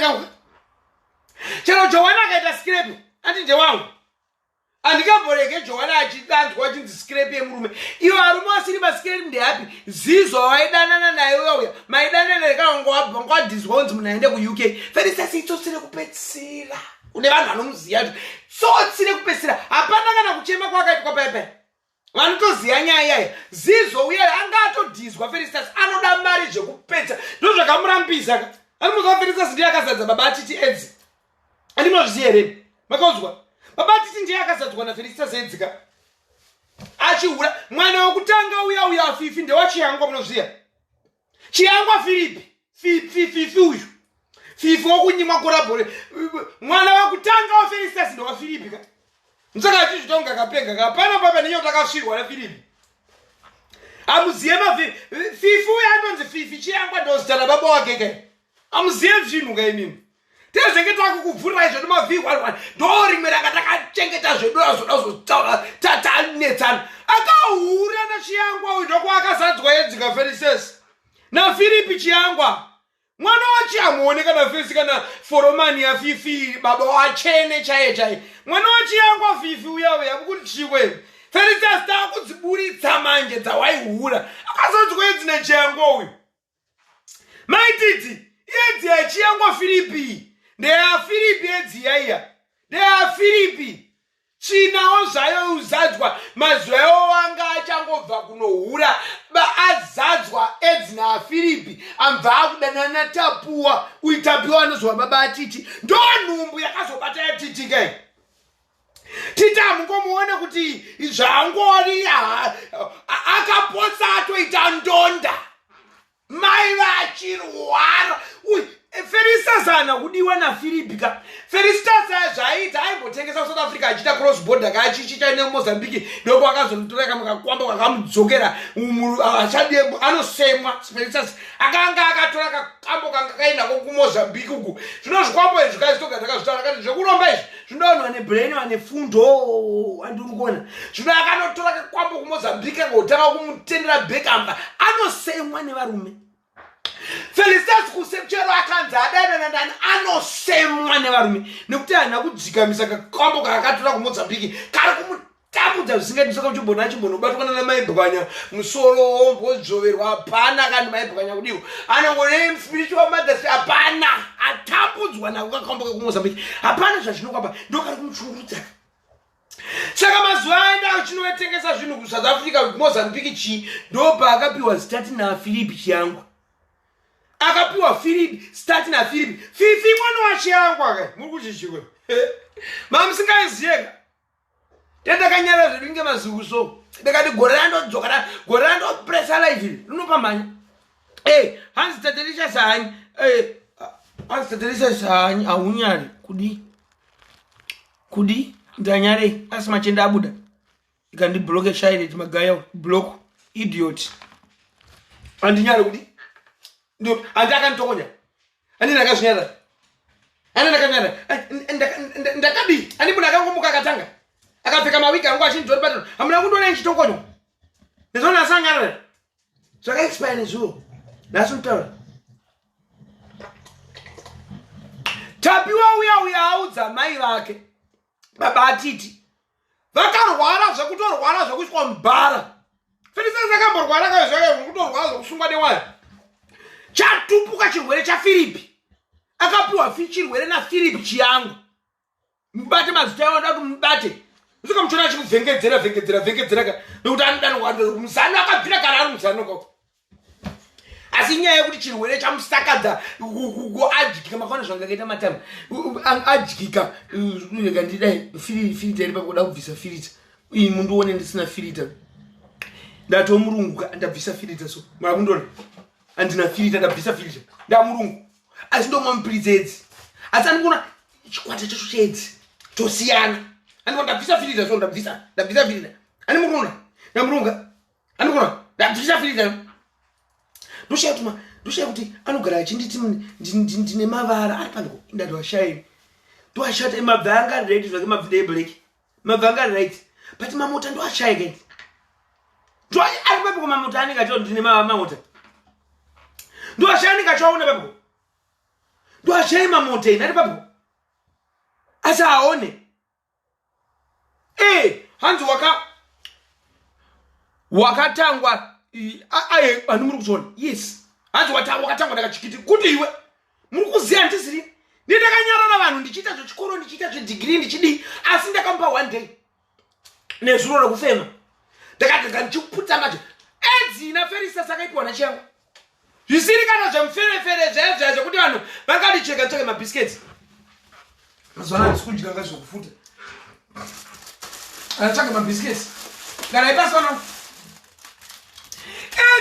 kangu chero Johano akaita scrape andi ndewangu andikamborege Johana achidanzwa achinzi scrape yemurume. Iwo arume asiri mascrape ndeapi zizo waidanana naye uya maidanana naye kana ngwadhizwa unzi munaende kuUK. Felicitas itsosire kupedzisira une vanhu vanomuziya tsotsire kupedzisira hapana kana kuchema kwakaitwa pepe vanotoziya nyaya yayo zizo uya angatodhizwa Felicitas anoda mari zvekupedza ndozvakamurambisa anomuziva Felicitas ndiye akazadza baba TT edzi andinozviziya here makauzwa baba TT ndiye akazadzwa naFelicitas edzika achihura mwana wokutanga uya afifi ndewachiyangwa munozviya chiyangwa Filipi uyu fifi wokunyimwa korabhore mwana wokutanga waFelicitas ndewafilipi ka msaka achizvitonga kapenga kapana baba ninyo takasvirwa naFilipi amuziye fifi uya andonzi fifi chiyangwa ndozita nababa wake ka amuziye zvinhu ka imimi tezvenge takukubvurira izvo nemavhihwa ndorimwe ranga takachengeta zvedu azodazotaura tatanetsana akahura nachiyangwa uyu ndokwakazadzwa edzika Felicitas naFilipi chiyangwa mwana wachi amuoneka naFelicitas kana foromani yafifi baba wachene chaiye mwana wachiyangwa fifi uya kuti chiwe Felicitas takudziburitsa manje dzawaihura akazadzwa edzi nechiyangwa uyu Mai TT edzi yachiyangwa Filipi ndeyaFilipi edziya iya ndeyaFilipi chinawo zvayo uzadzwa mazwayo wanga achangobva kunohura azadzwa edzi naFilipi ambva akudanana natapuwa uitapiwa anozwa baba TT ndonhumbu yakazobata yaTT kai TT amungomuona kuti zvangori akapotsa atoita ndonda mai vachirwara Felicitas ana kudiwa naFilipi ka Felicitas zvaita aimbotengesa South Africa achita cross border kachichita neMozambique ndoko akazotora mukakwamba kwakamudzokera achadembo anosemwa Felicitas akanga akatora kakambo kanga kaenda kuMozambique uku zvinozvikwambo izvi kazitoga takazvitaura kati zvekuromba izvi zvinoonwa nebrain ane fundo andurikona zvino akanotora kakwambo kuMozambique ngotaka kumutendera backamba anosemwa nevarume. Felicitas kusepchero akanzi adanana anosemwa nevarume nekuti hana kudzikamisa kakambo kakatora kuMozambique kari Tabuda zingati soka chibona chibono batwana na maibhukanya musoro ombozoverwa hapana kandi maibhukanya kudiwa anongone spiritual mothers hapana atapudzwa na kukakamboka kuMozambique hapana zvazvinokwapa ndokari kumuchungudza saka mazuva aenda achinotengesa zvinhu kuSouth Africa Mozambique chi ndopa akapiwa zitati naFilipi chiyangu akapiwa Filipi stati naFilipi fifi mwana wachiyangu aka muri kuchichikwe mamusingaizieka ndakanyara zviringe mazuso ndakati gorando presa live rinopambanya hanzi taterisha sahani hanzi taterisha sahani aunyari kudi ndanyare asi machenda abuda ikandibloke shairi magaya block idiot andinyare kudi ndo andakanitokonya ani ndakazvinyara ani ndakanyara ndakadi ani munhu akangomuka akatanga akapfeka mawiki angu achinidhori patano hamuna kundoona ichitokonyo nezvona asangarara zvakaexpire nezuvo nhasi mutaura tapiwa uya audza mai vake baba TT vakarwara zvekutorwara zvekusvika mubhara fenisesi akamborwara kakutorwara zvekusungwa newaya chatupuka chirwere chaFilipi akapiwa chirwere naFilipi chiyangu mubate mazita iwo ndati mubate usika muchona achikuvhengedzera nekuti anodanwa musano akabvira kana ari musano kako asi nyaya yekuti chirwere chamusakadza adyika makaona zvangakaita matama adyika kandidai filita iri pakuda kubvisa filita iyi mundione ndisina filita ndatomurunguka ndabvisa filita so makundona andina filita ndabvisa filita ndamurungu asi ndomwa mupilitsi edzi asi andikuona chikwata chacho chedzi tosiyana andiko ndabvisa filita so ndabvisa filita ani muruna ndamurunga andikuona ndabvisa filita ndoshaya kuti anogara achinditi ndine mavara ari pandiko ndati washairi ndoashata mabva anga right zvake mabva eblack mabva anga right but mamota ndoashaya kenti ari papiko mamota anenge achiwa ndine mamota ndoashaya anenge achiwaona papiko ndoashaya mamota ine ari papiko asi aone hanzi wakatangwa ani muri kutsona yes hanzi wakatangwa ndakachikiti kuti iwe muri kuziya ndisiri ndakanyarara vanhu ndichiita zvechikoro ndichiita zvedigiri ndichidi asi ndakamupa 1 day nezuro rekufema ndakatanga ndichiputsa macho edzina ferisa sakaipiwa nachiyangu zvisiri kana zvemuferefere zvezvezvo kuti vanhu vakadicheka ntsvake mabhisiketsi mazuva ano handisi kudya zvekufuta anatsvake mabhisiketsi kana ipasana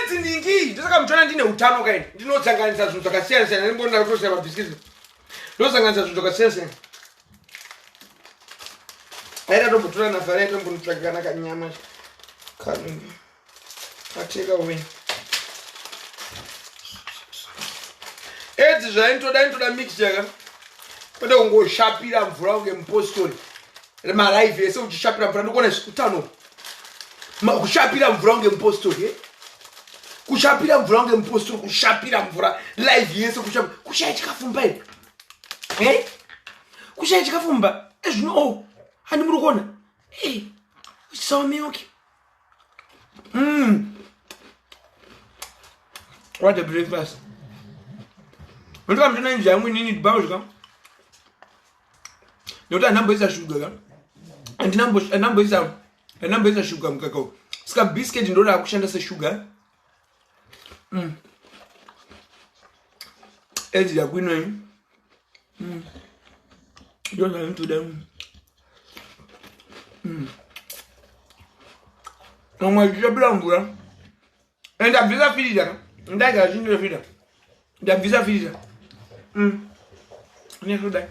edzi ndingi ndosaka muchona ndine utano kaini ndinotsanganisa zvinhu zvakasiyana-siyana ndimbonda kutosiyana mabhisiketsi ndinosanganisa zvinhu zvakasiyana-siyana aita tombotora nafara aitombonotsvakikana kanyama kateka we edzi zvaintoda mixture kwete kungoshapira mvura kunge mupostori maraive ese uchishapira mvura ndikuona utano kushapira mvura kunge mupostori kushapira mvura kunge mupostori kushapira mvura live yese kushaya chikafumba kushaya chikafumba ezvino handi muri kuona uchisawa milk what a breakfast ndika mtona njaya yangu nini dibawo zvika nekuti andamboisa shuga ka andamboisa shuga mukakao saka biscuit ndoda kushanda seshuga edzi yakwinoi ndozvainotoda mamwe achichapira mvura ndabvisa filita ndaigara chindire filita ndabvisa filita nekudai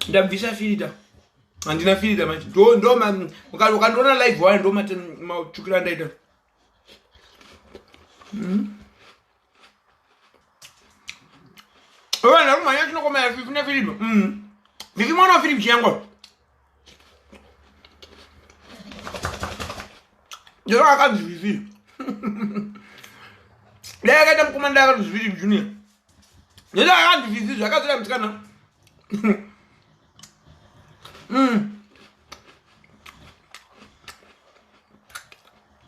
ndabvisa filita handina filita manje ukandiona live wayo ndo machukira ndaita ndakumanya chinokomera fifi nefilipo viki mwana wa filipi chiyango ndiro akanzi fifi dai akaita mukomana dai akati Filipi Junior ndiro akanzi fifi zvakazira mtsikana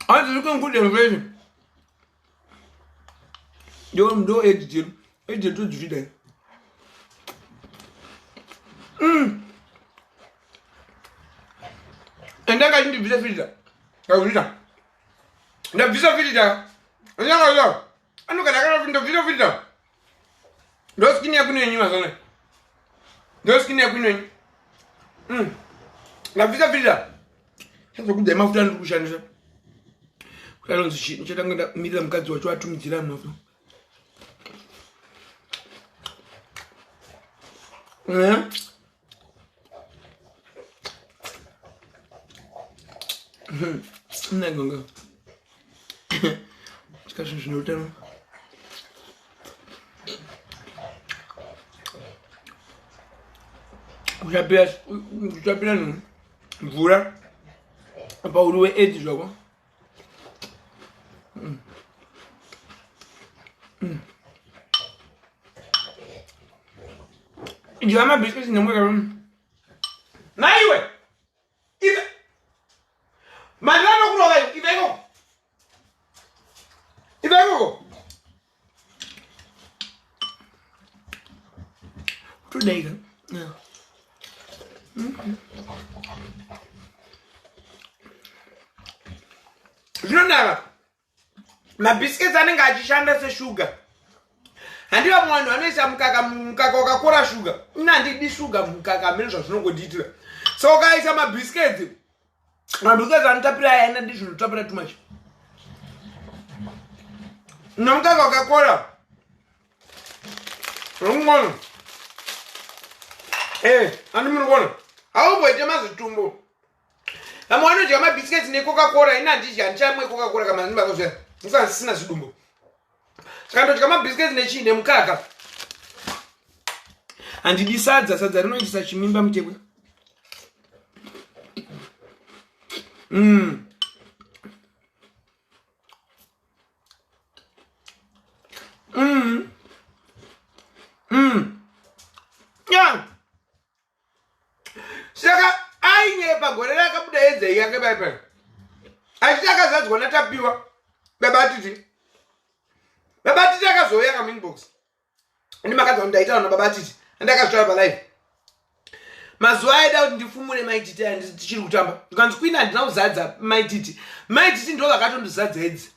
Anzi looking good elevation. You do edge to the and then I need to visa filter. The visa filter. I know that I have the visa filter. Those skinny up in you, those skinny up in la visa filter. Have a good them after Lushan. I don't see the middle of cats or try to meet them. Not gonna go. Discussions no time. We have been Vura about the way it is over. You have my business in the room. Now you wait. If my landlord, if I go today, yeah. You know, my biscuits are not going sugar. And you have one who is some Coca-Cola sugar. Not this sugar, Coca-Cola, no good eater. So, guys, I'm a biscuit. My because I'm tapping and additional top too much. No Coca-Cola. Eh, I'm one. How about your master tumbo? I'm one of your biscuits in Coca-Cola in addition, jam with Coca-Cola. You can't see us tumbo. Can't come up biscuits in the chin and kaka. And he decides that I don't know such a mimbam table. Yeah. Saka, I never go like up there. They are the I think that's going to tap you up. Babatiti. Babatiti has so young inbox. And the market on data on Babatiti. And I can travel life. Must ride out in the Fumu Mai TT and the Chilutamba. You can squint and now Zadza, Mai TT. Mai TT into the carton to Zad's heads.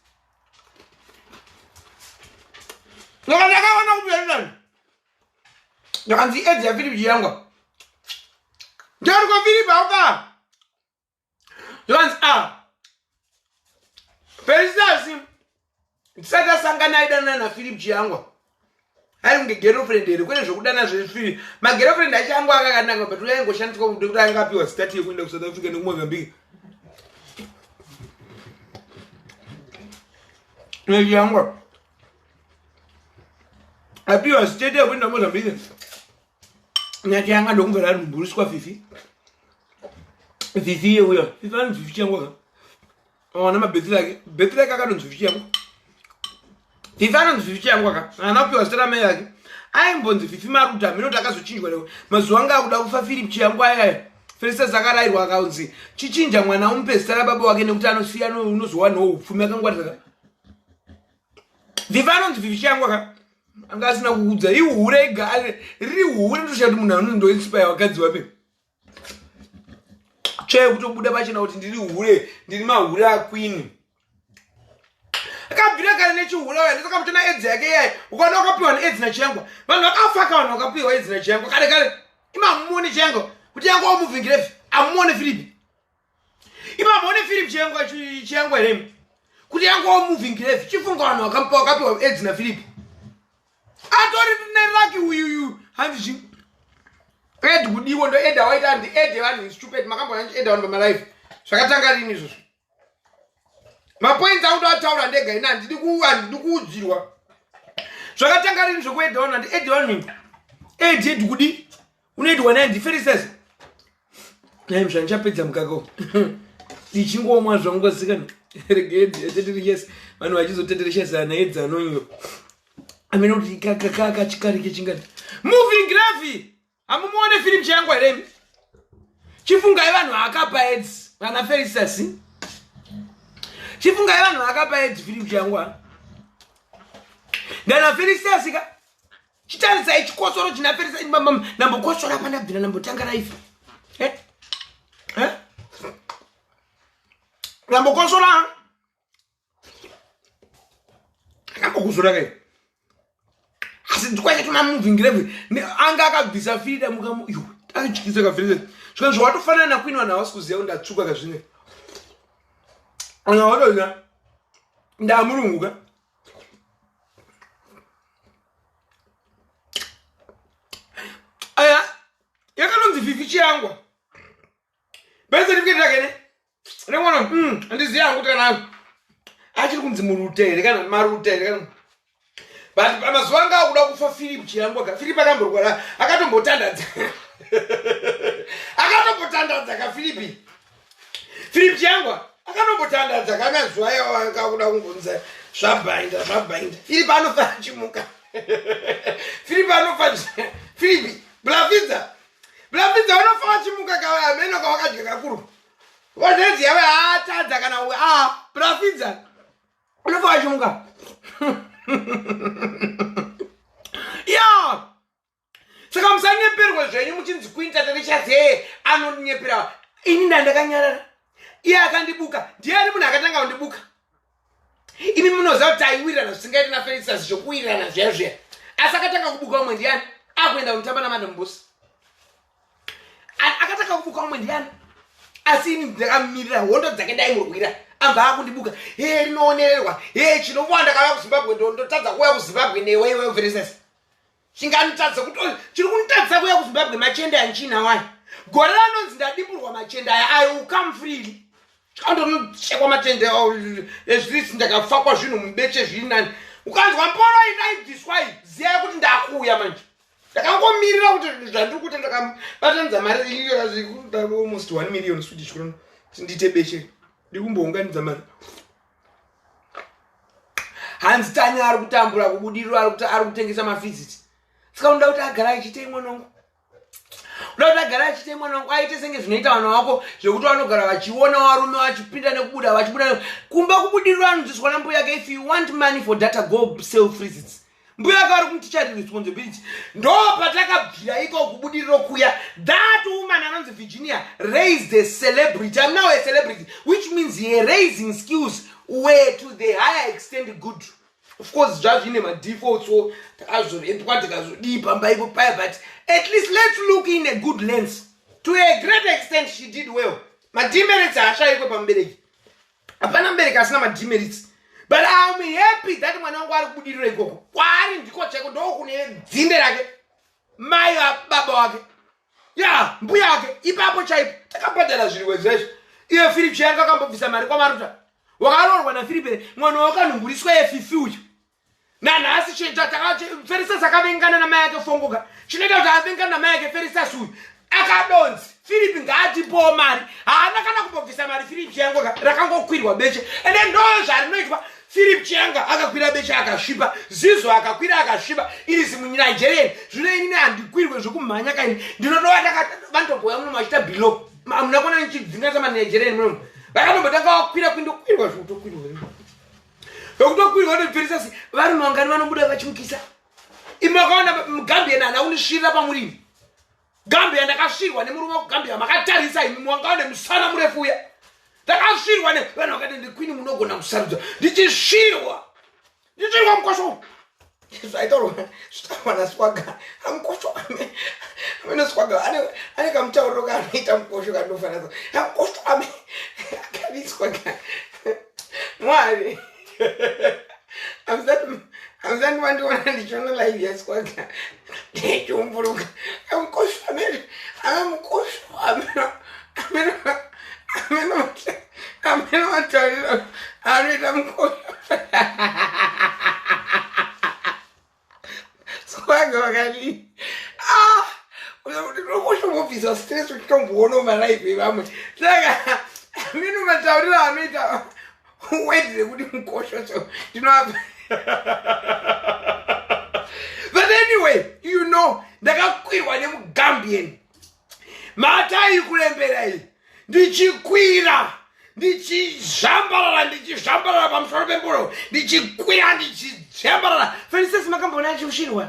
No, I don't know. You can see Eddie, Philip Younger. Don't go Philip Alva. You can Perisiasim. Sata Sanganaida and Philip Giango. I don't get girlfriend. The question would answer free. My girlfriend, I can't go, but we ain't going to go to the Rangapi or statue window so that we can move and be. No younger. I feel a steady window more than business. Nyanga don't go around Brusco Fifi. Fifi, we are 50 work. Oh, I'm a bit like I got on 50. If I don't 50 work, and up your stomach, I am born to 50 miles. I'm not a change. Mazwanga would have Philip Chiangway. First, as I got I work out. Chichinja when I'm pissed, Sarababo again, Utano Siano knows one who Fumegan water. If I don't 50 work, I'm going to know you would really to shed moon to inspire God's weapon. Chair to put a machine out in the way, did not queen. I can't be like a nature. Let's come to my eggs. We're going to knock up your eggs in a chamber. But not how far can knock up your eggs in a chamber. I got it. I'm money jangle. Would you go moving grave? I'm money Philip. If I'm money Philip Jango him. Could you go moving grave? Chief from Ghana, come poke up your eggs in a Philip. I don't even like you. How did you? Ed, would you want to add the white and the edge and stupid Macambo and Ed on my life? So I can't get in. My point out of town and again, and the good and the good you are. So I can't get in to wait on and Ed on me. Ed did goody. We need to an end the Pharisees. I'm sure Chapel Cago. Teaching woman from was second. Yes, and I just did the chest and aids and knowing you. I mean, moving gravy. I'm more than Philip Jango. Chifunga Ivan, our capa heads, and a face assassin. chifunga vanhu vakapa edzi Philip changwa ndana Felicitas ka chitarisa ichikosoro china Felicitas nambokosora pandabvira nambotanga life nambokosora nambokuzora kai asi ndikwacha tuna moving grave anga akabvisa Frida mukamu yo achichikisa ka Felicitas zvino zvawatofanana na Queen wana wasikuziya undatsuka ka zvine ana wadoina ndamurunguka aya yakanonzi Fifi chiyangwa bese ndikenda kene nemwana andiziya kuti kana achiri kunzi murutere kana marutere kana but amazuva anga akuda kufa Philip chiyangwa ka Philip akamborwara akatombotandadza ka Philip chiyangwa akanombotandadza kana zuva yawo akakuda kungonza zvabainda Philip anofa chimuka Philip Blavidza unofa chimuka kawa meno kawakadya kakuru wadezi yawe atadza kana Blavidza unofa chimuka ya saka musanyeperwe zvenyu muchinzi Queen Tatarishadze anonyepera ini ndandakanyarara iye akandibuka ndiani munhu akatanga kundibuka imi munoziva kuti aiwirirana zvisingaiti naFelicitas zvokuwirirana zviya asi akatanga kubuka umwe ndiani akuenda kunotamba namadambusi akatanga kubuka umwe ndiani asi ini ndakamirira hondo dzake ndaimurwira amba akundibuka rinoonererwa chinokuwa ndakauya kuZimbabwe ndotadza kuuya kuZimbabwe newewe Felicitas chinganitadza kuti chiri kunitadza kuuya kuZimbabwe machenda yanchina wayo gore ranonzi ndadimburwa machenda aya I will come freely chikandonochekwa matenda ezvirisi ndakafakwa zvinhu mubeche zviri nani ukanzwa mporo inaibviswai ziya kuti ndakuuya manje ndakangomirira kuti zvandiri kuita ndakabatanidza mari iliyoazvikuda almost 1 million Swedish krona kuti ndiite beche ndikumbounganidza mari hanzi Tanya ari kutambura kubudiriro ari kutengesa mafiziti saka unoda kuti agara achiite mwanangu aite senge zvinoita vanhu vako zvekuti vanogara vachiona varume vachipinda nekubuda kumba kubudiriro anodzidziswa nambuya yake if you want money for data go self visits mbuya yake ari kumutichari responsibility ndo patakabvira iko kubudiriro kuya that woman anonzi Virginia raised a celebrity. I'm now a celebrity, which means her raising skills were to the higher extent good. Of course, just in my default, so but at least let's look in a good lens. To a great extent, she did well. My demerits are shy up on Berry. Upon America, not my demerits. But I'm happy that when I want to put it go. Why didn't you go check on Zinderage? My Babag. Yeah, Buyake, Ipapo Chip, take up as you was this. You Philip Changa come with some Maruta. Well, when I Philip, one organ will swear if you food. Nana, she Felicitas Akavingan and America Fonga. She never got an American Felicitas. Akadons, Philip Gatti, poor man. I'm not going to go with somebody, Philip Changa, Rakango Quidwa Beach, and then those are make Philip Changa, Akakwira Bechaka Shiba, Zizo Akakwira Shiba, it is in Nigerian, Julian and the Queen was Manakan. Do not know what I want to go much below. I'm not going to keep the Nigerian room. But I don't know what Queen to Queen was to Queen. Don't Queen on the princess, very long and one would have a chukisa. Imagana Gambian and only Shira Bamuri. Gambia and Akashiwa, the Muru Gambia, Makatari side, Mwangana, son of Refuya. The Akashiwa, when I got in the Queen of Nogo Namsardo. Did you Shira? Did you want Koso? Yes, I don't know. Stop on a swagger. I'm Koso. I'm in a swagger. I think I'm Tauroga, I'm Koso, I don't know. I'm Koso. I can't be swagger. Why? I'm that one to one additional life, yes, swagger. I'm Koso. I'm Koso. I'm Swagger, the stress would come one of my life. Wait, they wouldn't cautious. You know. But anyway, you know, the Gambian. Mata you couldn't be. Did you queer? ndichizhambarara pamusoro pemburo ndichikwira ndichizhambarara felicity makambona achiushirwa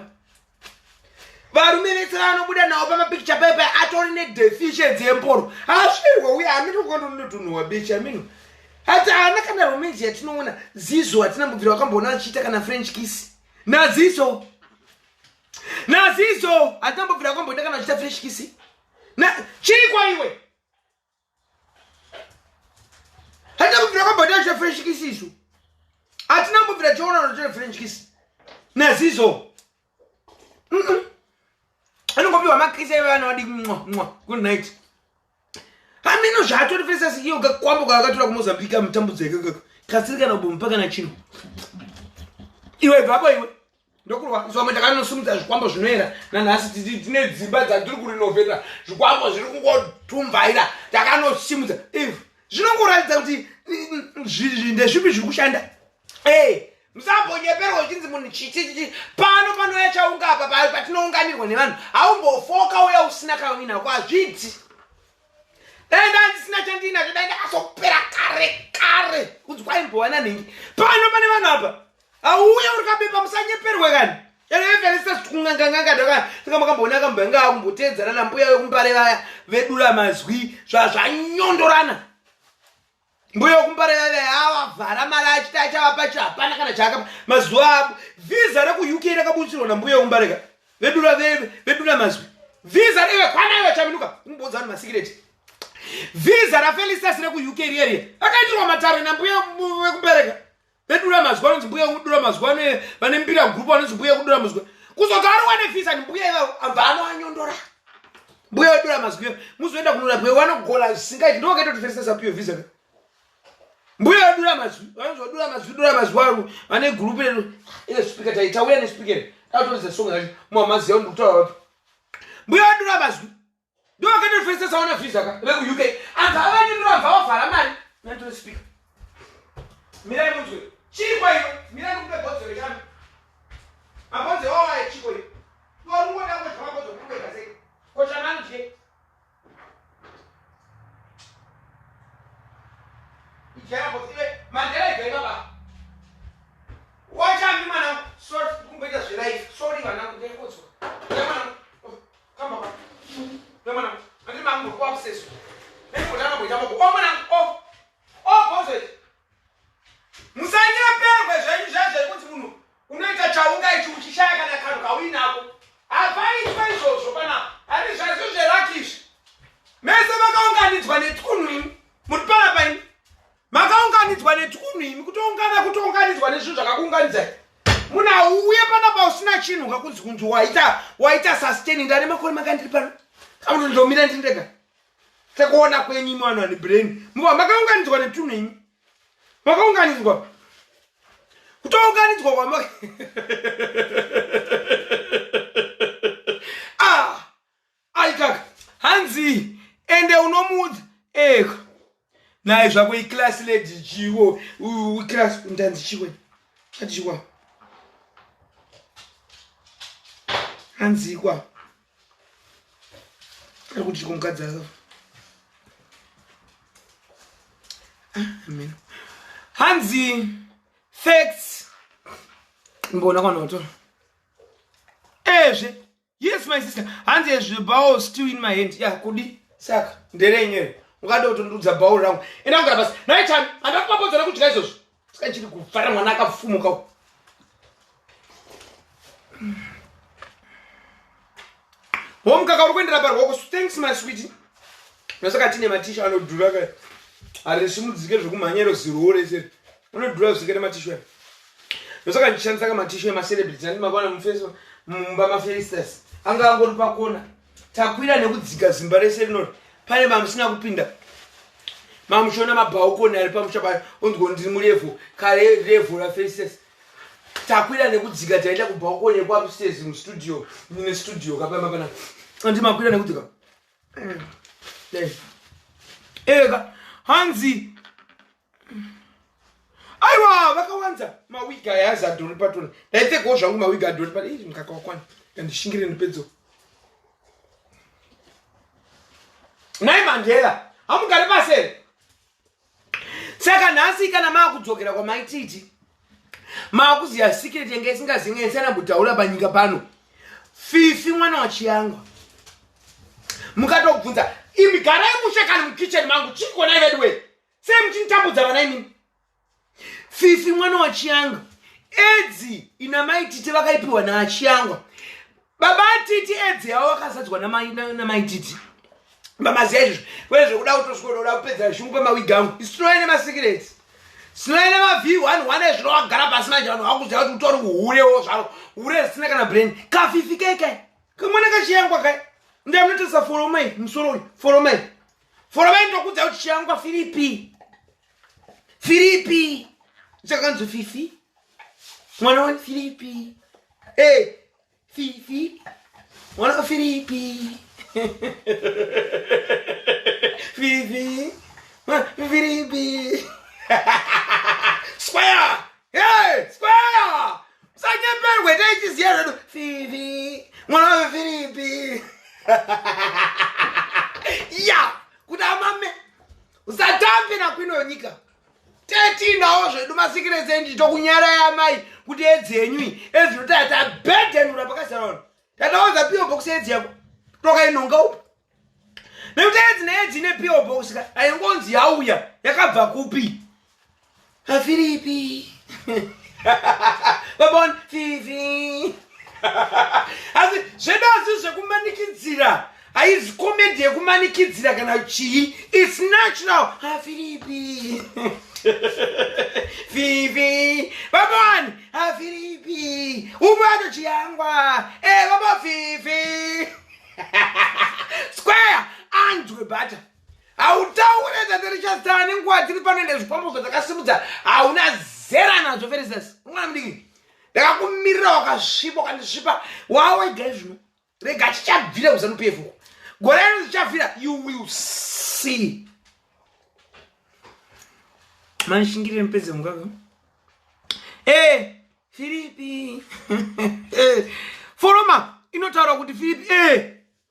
varume vese vanobuda nawo pamapikicha paipa atori nedeficiency yemboro ashirwa uye aminokondonotunhuwa bicha mino ati haana kana romansi yatinoona zizo hatina mubvira wakambona achiita kana french kiss nazizo hatina mubvira wakambona kana achiita french kiss chiri kwaiwe hatina mubvira wakambona achiita french kiss izvo hatina mubvira chaona achiita french kiss nazizo anongopiwa makisi evana vadi good night amino zvatori fesasi iyo kakwambuka akatora kumozambika mutambudza ikakaka kasiri kana kubompa kana chino iwe bvapo iwe ndokurwa izvamwe takanosimudza zvikwambo zvinoera nanhasi tine dzimba dzatiri kurinovhera zvikwambo zviri kungotumvaira takanosimudza iv zvinongoratidza kuti ndezvipi zviri kushanda musambonyeperwa uchinzi munhu chichichichi pano panoya chaunga apa patinounganirwa nevanhu aumbofoka uya usina kainako hazviti dai ndandisina chandinacho dai ndakazopera kare kunzi kwaimbowana nhingi pano pane vanhu apa auya uri kabepa musanyeperwe kani everesestikunganganganga saka makambona akambanga akumbotedzana nambuya wekumbare vaya vedura mazwi zvanyondorana mbuya wekumbare vaya avavhara mari achiti achavapa cho hapana kana chaakapa mazuva apo vhiza reku-uk rakabutsirwa nambuya wekumbareka vedura mazwi vhiza rewe kwanaiwe chaminuka kumboudza vanhu masikireti vhiza rafelistas reku-uk riyeriye akaitirwa matare nambuya wekumbareka vedura mazwi anonzi mbuya wekudura mazwi vane mpira gurupu vanonzi mbuya wekudura mazwi kuzoti ari wane vhiza nimbuya ivavo ambva anoanyondora mbuya wedura mazwi muzoenda kunora mbuya wanogona zvisingaiti ndokaita kuti felistas apiwe vhiza mbuya wedura mazwi vanonzi mazwi waro vane gurupu redu ile spika taitauya nespikere atoridza songa yacho muhamaziya ndikutaura vapi mbuya wedura mazwi ndokaita kuti felistas aona vhiza ka reku-uk anzi avanyondora bva vavhara mari natore spika mirai munzwe chiri kwaiwe mirai kupe bhodzo rechano mabhodzo wawaye chiko iwe norungoda kodya mabhodzo kurwega sei kochananudye ijaabhodziwe mandela igaibaba wachambi mwana sori kumboita zveraife sori vanangu ndekodzwa mwana kambaba mwana andiri mangu kuapseswa nengodanamboita moko mwanangu bhodzo iti musanyeperwe zvenyu zvazvekuti munhu unoita chaungaichi uchishaya kana kanhu kauinako havaitwa izvozvo panapa hari zvazvo zverakizvi mese makaunganidzwa netukunhu imi muri panapa imi makaunganidzwa netukunhu imi kutounganidzwa nezvinhu zvakakuunganidzai munhu auye panapa usina chinhu ngakunzi kunzi waita sustain ndane makore makandiri pano kamunondomira ndindega sekuona kwenyu imi vanhu vane brain muva makaunganidzwa netunhu imi makaunganidzwa kutounganidzwa kwama aikaka hanzi ende unomudza eka naye zvako iklasi ledi chiwo iklasi ndanzi chiwe chatichikwa hanzi kwa ari kuti chikomukadzi akafa amen hanzi facts mbona kwanoto ezve yes my sister hanzi ezve bowl still in my hand kudi saka nderenyere ungada kutondudza bowl rangu enda kugara basi naye chami andakupapodzana kudya izvozvo saka chiri kuvhara mwana akapfumuka womukaka uri kuendera parwoko thanks my sweet nosaka tine matisha anodhura kai hari simudzike zvekumhanyero ziroo rese unodhura zvikere matishu nosaka ndichishandisa kamatishu emacelebrity andimakona mumba mafelistas anga angori pakona takwira nekudzika zimba rese rinori pane mamusina kupinda mamushona mabhaukoni ari pamusha payo onzwa ndiri murevhu kare revhu rafelistas takwira nekudzika taenda kubhaukoni ekuupstairs mustudio nine studio kapamba pana andimakwira nekudzika eka hanzi aiwa vakawanza mawigi ayazi adhori patoni ndaipfekawo zvangu mawigi adhori pato ii mukaka wakwana kandishingire nepedzo nai mandela hamugare pasi Saka nhasi kana maakudzokera kwa Mai TT. Maakuziya secret yenge isingazinganisana kutaura panyika pano. Fifi mwana wachiyangwa. Mukatobvunza, imi garai mushe kana mukitchen mangu chikona ivedwe. Sei muchinitambudza vana imi. Fifi mwana wachiyangwa. Edzi ina Mai TT vakaipiwa naachiyangwa. Baba TT edzi yavo vakasadzwa na Mai TT. Mamaziya izvozvo. Kwezvo kuda kutoswera kuda kupedza shungu pamawigi angu. Isu tinoine masikireti. Sinoine ma-V11 ezvinovagara pasi manje vanhu vakuziva kuti utori uhurewo zvaro. Hure zvisina kana brain. Kafifi keke. Kamwana kachiyangwa kai. Ndiye munotesa foromai musoro uyu. Foromai. Foromai ndokuudza kuti chiyangwa Filipi. Filipi. Chakanzi Fifi. Mwana wa Filipi. Fifi. Mwana wa Filipi. Fifi. Filipi. Square. Hey, square. Sakemperwe techiziya Fifi. Mwana wa Filipi. Ya, kuti amame. Usatambe na kwino nyika. Teti nawo zvedu masikireti endi tokunyara yamai kuti edzenywi ezvinotata bedenura pakasarona. Tataonza PO box edzi yako. Toka inonga upo. Nekuti edzi needzi ne PO box ka ayingonzi yauya yakabva kupi. Filipi. Babon Fifi. Asi zvedazi zvekumanikidzira. Haizi comedy yekumanikidzira kana chii. It's natural. Filipi. Fifi. Babon Filipi. Ubato chiyangwa. Baba Fifi. Square. Andrew bata. Hautaure dzatirichastani nguva tiri pano nezvipambudzo dzakasimudza. Hauna zera nadzo Feristas. Mwana mudiki. Ndakakumirira wakasvipa ukandisvipa. Wawega izvino. Rega chichabvira kuZANU-PF. Gore rino zichabvira. You will see. Manishingirire mupedze mukaka. Filipi. Foroma inotaura kuti Filipi.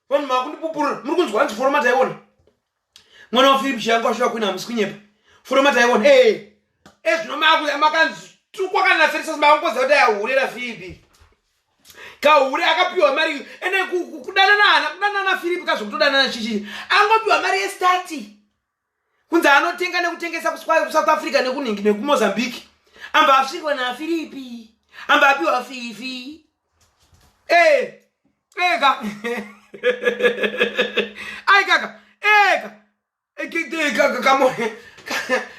Vanhu makundipupurira. Muri kunzwa nzi foroma taiona. Mwana wa Filipi chiyangwa ashova kuina hamusi kunyepa. Foroma taiona. Zvino makanzi tukwa kana Feristas makangoza kuti ayahurira Filipi. Kahure akapiwa mari ene kudana na Filipi kazokutodana na chichi. Angopiwa mari yestati. Kunza anotenga nekutengesa kuswaya ku South Africa nekuningi nekumozambique. Amba asvikwa na Filipi. Amba apiwa Fifi. Kaka. Ai kaka.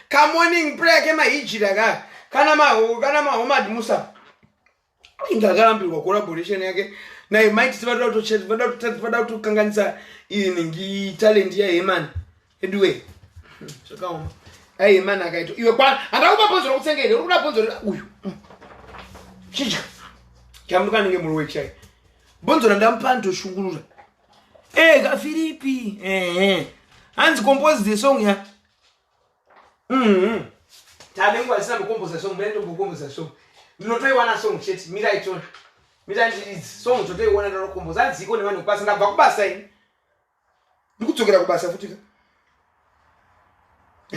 Come morning prayer kema hijira ka. Kana Muhammad Musa. Ingakarambirwa collaboration yake na Mai TT vada kukanganisa iningi talent ya Eman. Anyway. Zvakaoma. Eman akaito. Iwe kwa andakupa bonzoro kutsengere. Uri kuda bonzoro uyu. Chicha. Chamuka ninge muri wechai. Bonzoro ndamupa ndoshungurura. Ka Filipi. Hands compose the song ya. Talengwa isina compose the song, mendo compose the song. Ndinotoiwana song cheti, mira ichona. Mira ndidzi song totoiwana ndaro compose. Anziko ne vanhu kubasa ndabva kubasa ini. Ndikudzokera kubasa futi ka.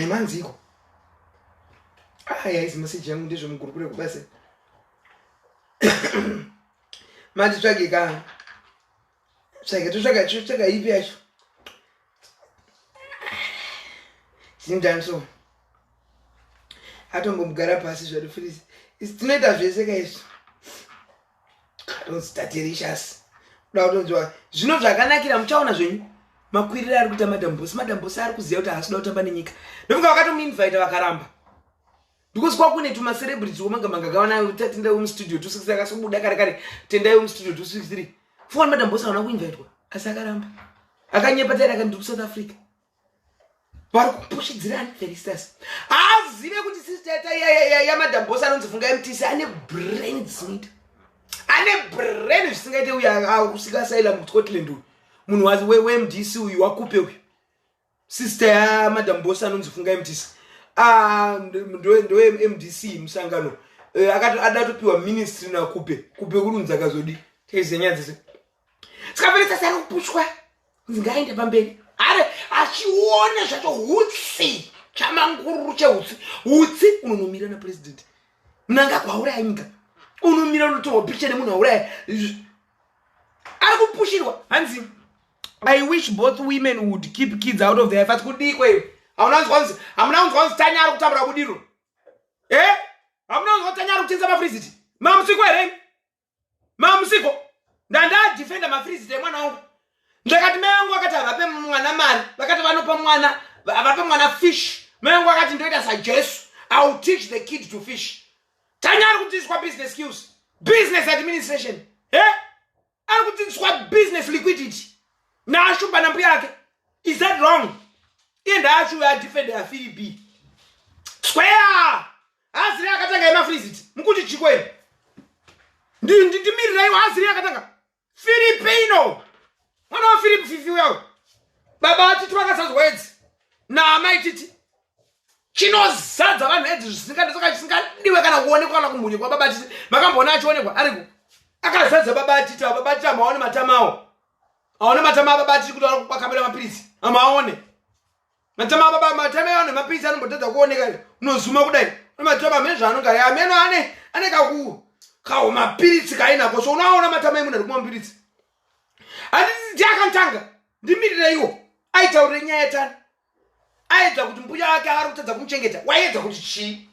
Manziko. Izi message yangu ndizvo mugurukure kubasa. Mati tsvage ka. Tsvaga ipi yacho. Sindanso. Atombomugara pasi zvadu Feristas. Tinoita zvese kaizvo. Don't start delicious. Kuda kutonzwa. Zvino zvakanakira muchaona zvenyu. Makwirira ari kuita Madam Boss ari kuziva kuti haasida kutamba nenyika. Ndofunga vakatomuinvite vakaramba. Ndikuswa kune tuma celebrities womanga gawana tendai mu studio 263 akasobuda kare tendai mu studio 263. Fona Madam Boss ana kuinvite kwa. Asi akaramba. Akanyepa tayari akandi ku South Africa. Vari kupushidzirana Feristas. Azive kuti sister ya Madam Boss anonzifunga MTC ane brain smith. Ane brain zvisingaite uya kusika asylum ku Scotland. Munhu wazi we MDC uyu wakupe uyu. Sister ya Madam Boss anonzifunga MTC. Ndo MDC musangano. Akati adatopiwa ministry na kupe kurunza akazodi. Tezenyadzise. Saka Feristas ari kupushwa. Nzingaende pamberi. Are achiona zvacho hutsi chamanguru cheutsi utsi unonomira na president mnanga kwauraya nyika unomira unotorwa picha nemunhu auraya ari kupushirwa hanzi I wish both women would keep kids out of their efforts kudikwe hamuna unzwa Tanya ari kutambura kudiro hamuna unzwa Tanya ari kuchenza mafriziti mamusiko here mamusiko ndandadefenda mafriziti emwana wangu ndakati mai vangu vakati havape mwana mari vakati vanopa mwana avape mwana fish mai vangu vakati ndoita sajesu I will teach the kid to fish Tanya ari kudzidziswa business skills business administration ari kudzidziswa business liquidity naashumba nambu yake is that wrong iye ndaashuva adefenda yaFilipi square haziri akatanga yemafriziti mukuti chikwenu ndimirira iwo haziri akatanga Filipino mwana wa Philip fifi uyawo baba atiti vakasazwa edzi naamai titi chinozadza vanhu edzi zvisingadiwe kana kuonekwa kana kumhuri kwa baba atiti makamboona achionekwa ariko akazadza baba atiti baba atiti amaone matama awo aone matama ababa atiti kuti ari kukamera mapirisi amaone matama ababa matama aone mapirisi anombotadza kuoneka unozuma kudai matama amene zvaanonga ameno ane kawo mapirisi kainako so unaona matama emunhu ari kumwa mapirisi handiti akantanga ndimirira iwo aitaurire nyaya yetani aedza kuti mbuya wake ari kutadza kumuchengeta waedza kuti chii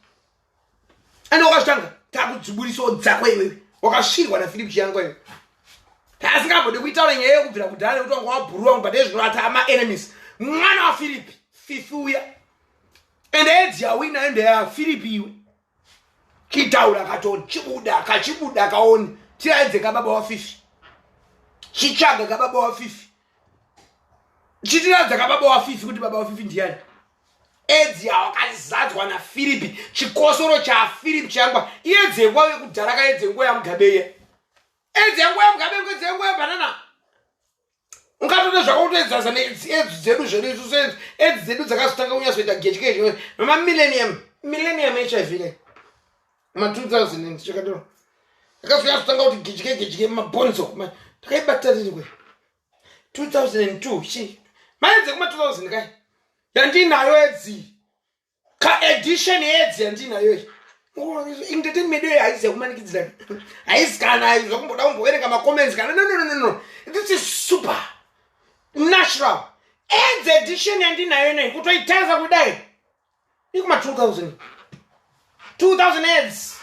ande wakazvitanga takudziburisawo dzako iwewe wakasvirwa naFilipi chiyangwa iwe asingambode kuitaura nyaya yekubvira kudhara nekuti wanga wabhuruwa mubade zvinorata ama-enemies mwana waFilipi fifi uya ende edzi yawina ende yaFilipi iwe chitaura kachibuda kaoni tiraedze kababa wafifi chichaga kababa wafifi chitiradza kababa wafifi kuti baba wafifi ndiani edzi yakazadzwa naFilipi chikosoro chaFilipi changwa iedze nguva yekudhara kaedze nguva yamugabeye edze nguva yamugabe ngedze nguva yabanana ungatoda zvakautedzasa needzi dzedu zvedu isusu edzi dzedu dzakazotanga kunyazoita gechekeche millennium HIV ma-2000 ndichakadaro akazonyazotanga kuti gecheke mabhonzo takaibatira tiri kwe 2002 maedze kuma-2000 kai yandinayo edzi ka-edition yedzi yandinayo entertainment yo haisi yakumanikidzira haisi kana zvakumboda kumboverenga macomments kana no this is super natural edzi edition yandinayo nei kutoitaza kudai ikuma-2000 ads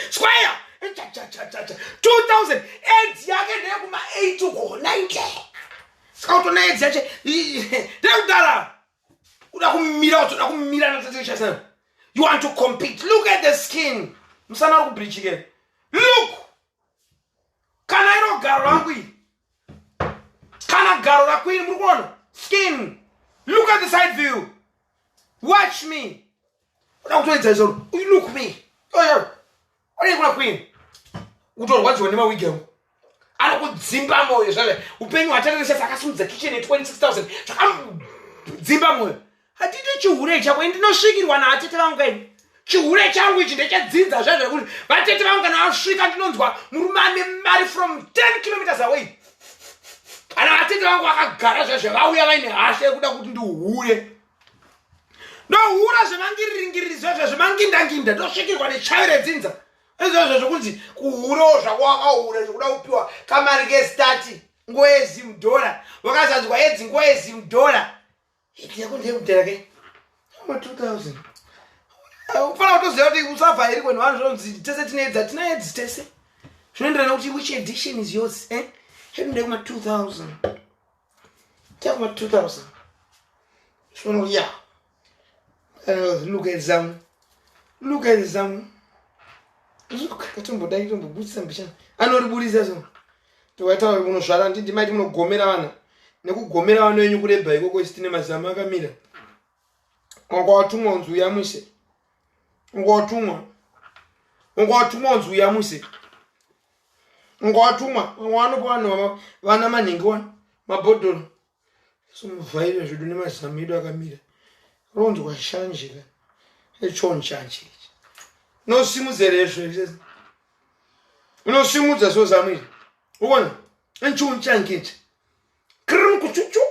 square 2000 ads yake ndeyekuma-8 ko-90 sikautona ads yache ndekudala uda kumira natatechasana you want to compete look at the skin musana ari kubridge again look kana iro garo rangu iyi kana garo rako ini muri kuona skin look at the side view watch me uda kutoedza izoro look me orekuna queen kutorwadziwa nemawigi angu ari kudzimba moyo zvave upenyu hwatarirese akasimudza kitchen ye26,000 zvakamudzimba moyo hatiti chihure chako ndinosvikirwa naatete vangu kaini chihure changu ichi ndechadzidza zvazvekuti vatete vangu kana vasvika ndinonzwa murume ane mari from 10 kilometers away kana vatete vangu vakagara zvazvo vauya vaine hasha yekuda kuti ndihure ndohura zvemangiriringiriri zvazvo zvemangindanginda ndosvikirwa nechayo redzinza ezvazvo zvokunzi kuhurewo zvako wakahure zvokuda kupiwa kamari kestati nguva yezimudhora wakazadzwa edzi nguva yezimudhora yako ndeyekudhara ke 2000 ufana kutoziva kuti usabva iri kwenhu vanhu zvonzi tese tina edzi tese zvinoenderana kuti which edition is yours hedu ndekuma-2000 tekuma-2000 zvinono ya look at them katombodai tombobudisa mbishana anoribudisa so tokaitaura munozvara ndimaiti munogomera vana nekugomera vana venyu kureba ikoko isitine mazama akamira wanga watumwa unzi uyamwise wanga watumwa unzi uyamwise wanga watumwa wanopa vanhu vana manhengi wano mabhodhoro somuvhaire zvedu nemazama edu akamira ronzwa shanjika echonshanje nosimudza rezvo unosimudza zozamwira uona enchonchankete krunkuchuchu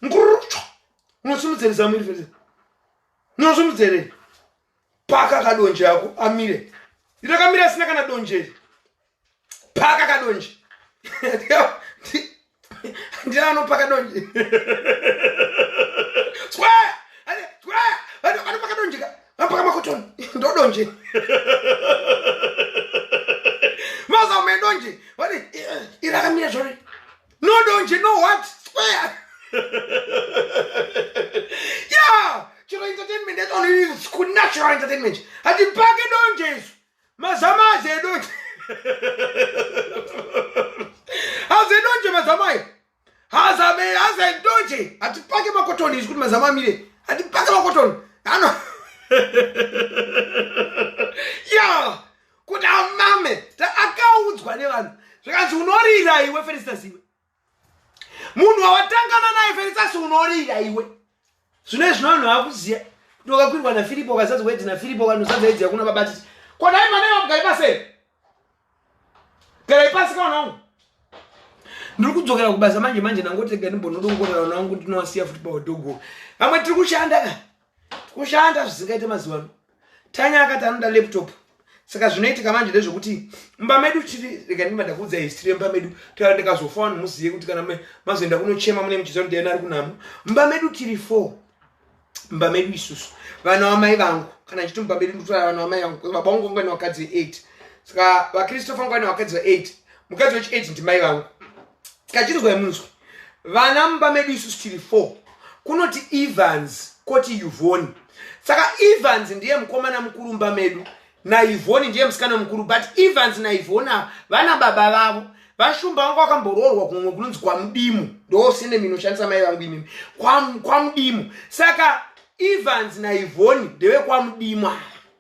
ngurucho unosimudza rezamwira Nozumudzere. Paka kadonje yako amire. Ndirakamira sina kana donje. Paka kadonje. Ndira paka donje. Square. Ade paka donje ka. Paka makotoni. Ndo donje. Maza umendonje. Wadi irakamira sorry. No donje, no what? Square. Yeah. Chiro entertainment that only is good natural entertainment. Ati pake donje. Mazamaze donje. Haze donje mazamai. Haze donje. Ati pake makotoni is good mazama mire. Ati pake makotoni. Ano. Yeah. Kuta mame. Ta akaudzwa nevanhu. Zvakanzi unorira iwe Felicitas iwe. Munhu wawatangana naye Felicitas unorira iwe. Zvino vanhu vakuziya. Ndokakwirwa naFilipo kasadzi wedi naFilipo kanosadza idzi yakuna babatiti. Kodai maneno mugari pase. Gari pasi kana wangu. Ndiri kudzokera kubasa manje nangotega ndimbonodongorera nangu ndinowasiya futi padogo. Vamwe tiri kushanda ka. Kushanda zvisingaite mazuva ano. Tanya akati anoda laptop. Saka zvinoitika manje ndezvokuti mba medu chiri rega ndimada kudza history mba medu tara ndikazofa vanhu muziye kuti kana mazoenda kunochema mune muchizo ndiye ari kunamo. Mba medu tiri 4. Mba medu isusu. Vana vamai vangu kana chiti mba medu ndotwara vana vamai vangu baba vangu ngwani wakadzi 8. Saka vaKristofa ngwani wakadzi 8. Mukadzi wechi 8 ndimai vangu. Kachizwa yemunzwe. Vana mba medu isusu tiri 4. Kunoti Evans koti Yvonne. Saka Evans ndiye mukomana mukuru mba medu. Na Yvonne ndiye musikana mukuru, but Evans na Yvonne vana baba vavo. Vashumba vangu vakambororwa kumwe kunonzi kwa Mudimu. Ndo sine minoshandisa mai vangu inini. Kwa Mudimu. Saka Evans na Yvonne ndewe kwa Mudimu.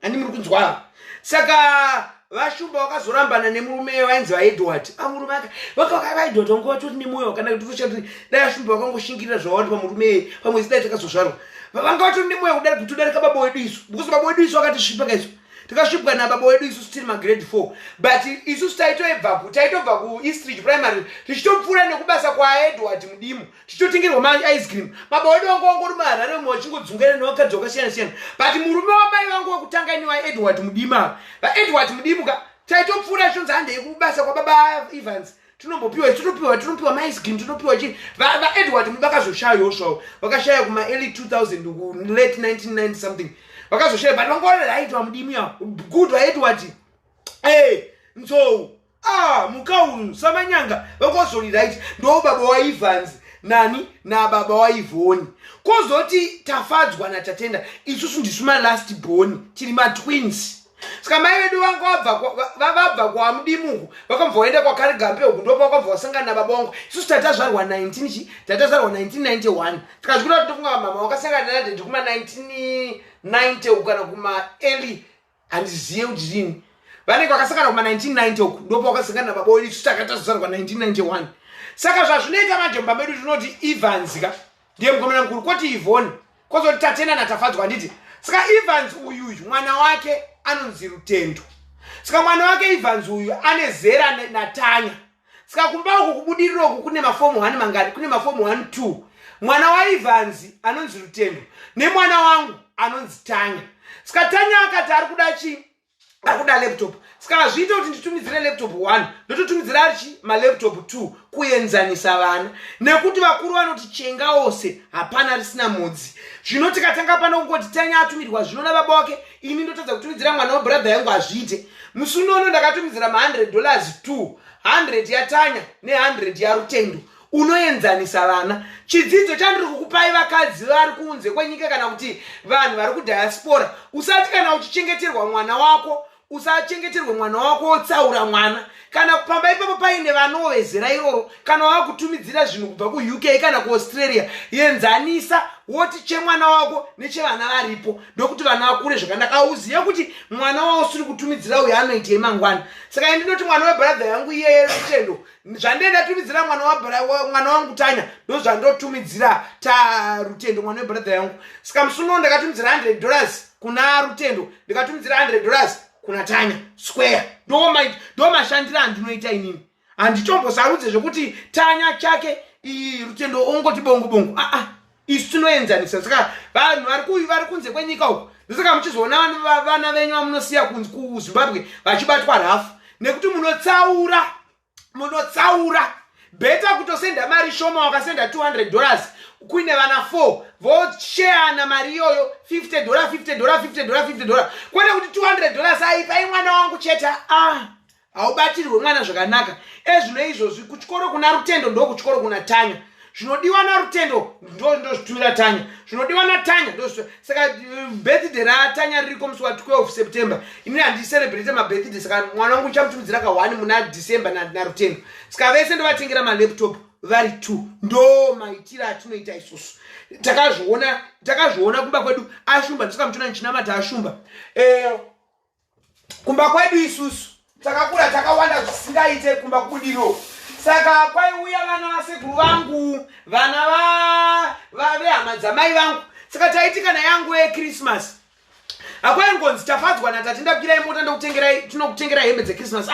Andi muri kunzwa. Saka vashumba vakazorambana nemurume wainzi vaEdward. Murume vaEdward ngoti ni moyo kana kuti tuchati dai vashumba vakangoshingirira zvawandi pamurume pamwe zidai takazozvarwa. Vangati ni moyo kudari kutodarika baba wedu isu. Because baba wedu isu akati svipa kaisu. Tikashipwa na baba wedu isusu tiri grade 4 but isusu taitobva ku East Ridge Primary tichitopfuura nekubasa kwa Edward Mudimu tichitotengerwa ma ice cream. Baba wedu wangu wangori maharare mwachingodzungera nevakadzi vakasiyana but murume wamai vangu wakutanga ni waEdward Mudimu. VaEdward Mudimu taitopfuura chonzi handei kubasa kwa baba Evans tinopiwa ma ice cream tinopiwa chini. VaEdward Mudimu vakazoshayawo zvawo vakashaya kuma early 2000 late 1990 something. Vakazoshaya but vangorera aitwa Mudimu ya good waEdward. Nzo mukaunu samanyanga vakozorira iti ndo baba wa Evans nani na baba wa Yvonne. Kozoti tafadzwa na tatenda isusu ndisuma last born tiri ma twins. Saka mai vedu vangu vabva kwa Mudimu vakamboenda kwa KARIGAMBE uku ndipo vakamvosangana na baba vangu. Isusu tatazvarwa 1991. Tikazvikuta tofunga mama wakasangana na dad kuma 1990 ukana kuma early handiziye kuti zvini. Vanenge vakasangana kuma 1990 uku ndipo vakasangana na baba wedu. Isusu takatazvarwa 1991. Saka zvazvinoita majomba medu tinoti Evans ndiye mukomana mukuru koti Yvonne kozoti tatenda natafadzwa nditi. Saka Evans uyu mwana wake anonzi Rutendo. Saka mwana wake Evans uyu ane zera naTanya. Saka kumba uku kubudiriro uku kune mafomu 1 mangari, kune mafomu 1 2. Mwana wa Evans anonzi Rutendo nemwana wangu anonzi Tanya. Saka Tanya akati ari kuda laptop. Saka zviita kuti nditumidzire laptop 1 ndototumidzira ma laptop 2 kuenzanisa vana nekuti vakuru vanoti chenga ose hapana risina mudzi. Zvino tikatanga pano kungoti Tanya atumirwa zvino na baba wake, ini ndotadza kutumidzira mwana wa brother yangu azviite. Musunono ndakatumidzira ma $100 2, 100 ya Tanya ne100 ya Rutendo. Unoenzanisa vana. Chidzidzo chandiri kukupai vakadzi vari kunze kwenyika kana kuti vanhu vari kudiaspora. Usati kana uchichengeterwa mwana wako usachengeterwe mwana wako otsaura mwana. Kana pamba ipapo paine vanovezera iroro kana wakutumidzira zvinhu kubva kuUK kana kuAustralia, enzanisa woti chemwana wako nechevana varipo ndokuti vana vakure zvakanaka. Uziye kuti mwana wako usiri kutumidzira uyu anoitei mangwana. Saka ndinoti mwana webrother yangu iye Rutendo zvandenda tumidzira mwana wangu Tanya ndo zvandotumidzira Rutendo mwana webrother yangu. Saka musuno ndakatumidzira $100 kuna Rutendo, ndikatumidzira $100 kuna Tanya square. Ndo mashandira andinoita inini. Handichombosarudze zvokuti Tanya chake Rutendo ongoti bongo bongo. isu tinoenzanisa. Saka vanhu vari kunze kwenyika uko ndosaka muchizoona vana venyu vamunosiya kuZimbabwe vachibatwa rafu nekuti munotsaura beta kutosenda mari shoma wakasenda $200 kuine vana 4 vosheyana mari iyoyo $50 $50 kwete kuti $200 aipai mwana wangu cheta haubatirwe mwana zvakanaka. Ezvino izvozvi kuchikoro kuna Rutendo ndo kuchikoro kuna Tanya. Zvinodiwa na Rutendo ndo zvitumira Tanya. Zvinodiwa na Tanya ndo saka birthday raTanya ririko musi wa 12 September. Ini handicelebrate ma birthday saka mwana wangu chamutumidzira ka 1 muna December na Rutendo. Saka vese ndo vatengera ma laptop vari 2 ndo maitira atinoita isusu. Takazviona kumba kwedu ashumba ndisaka mutuna nchinamata ashumba. Kumba kwedu isusu takakura takawanda zvisingaite kumba kudiro. Saka kwaiuya vana vasekuru vangu, vana vehama dzamai vangu. Saka taiti kana yangu yeChristmas. Akwaingonzi tafadzwa natati ndapirai mota tinokutengerai hembe dzeChristmas.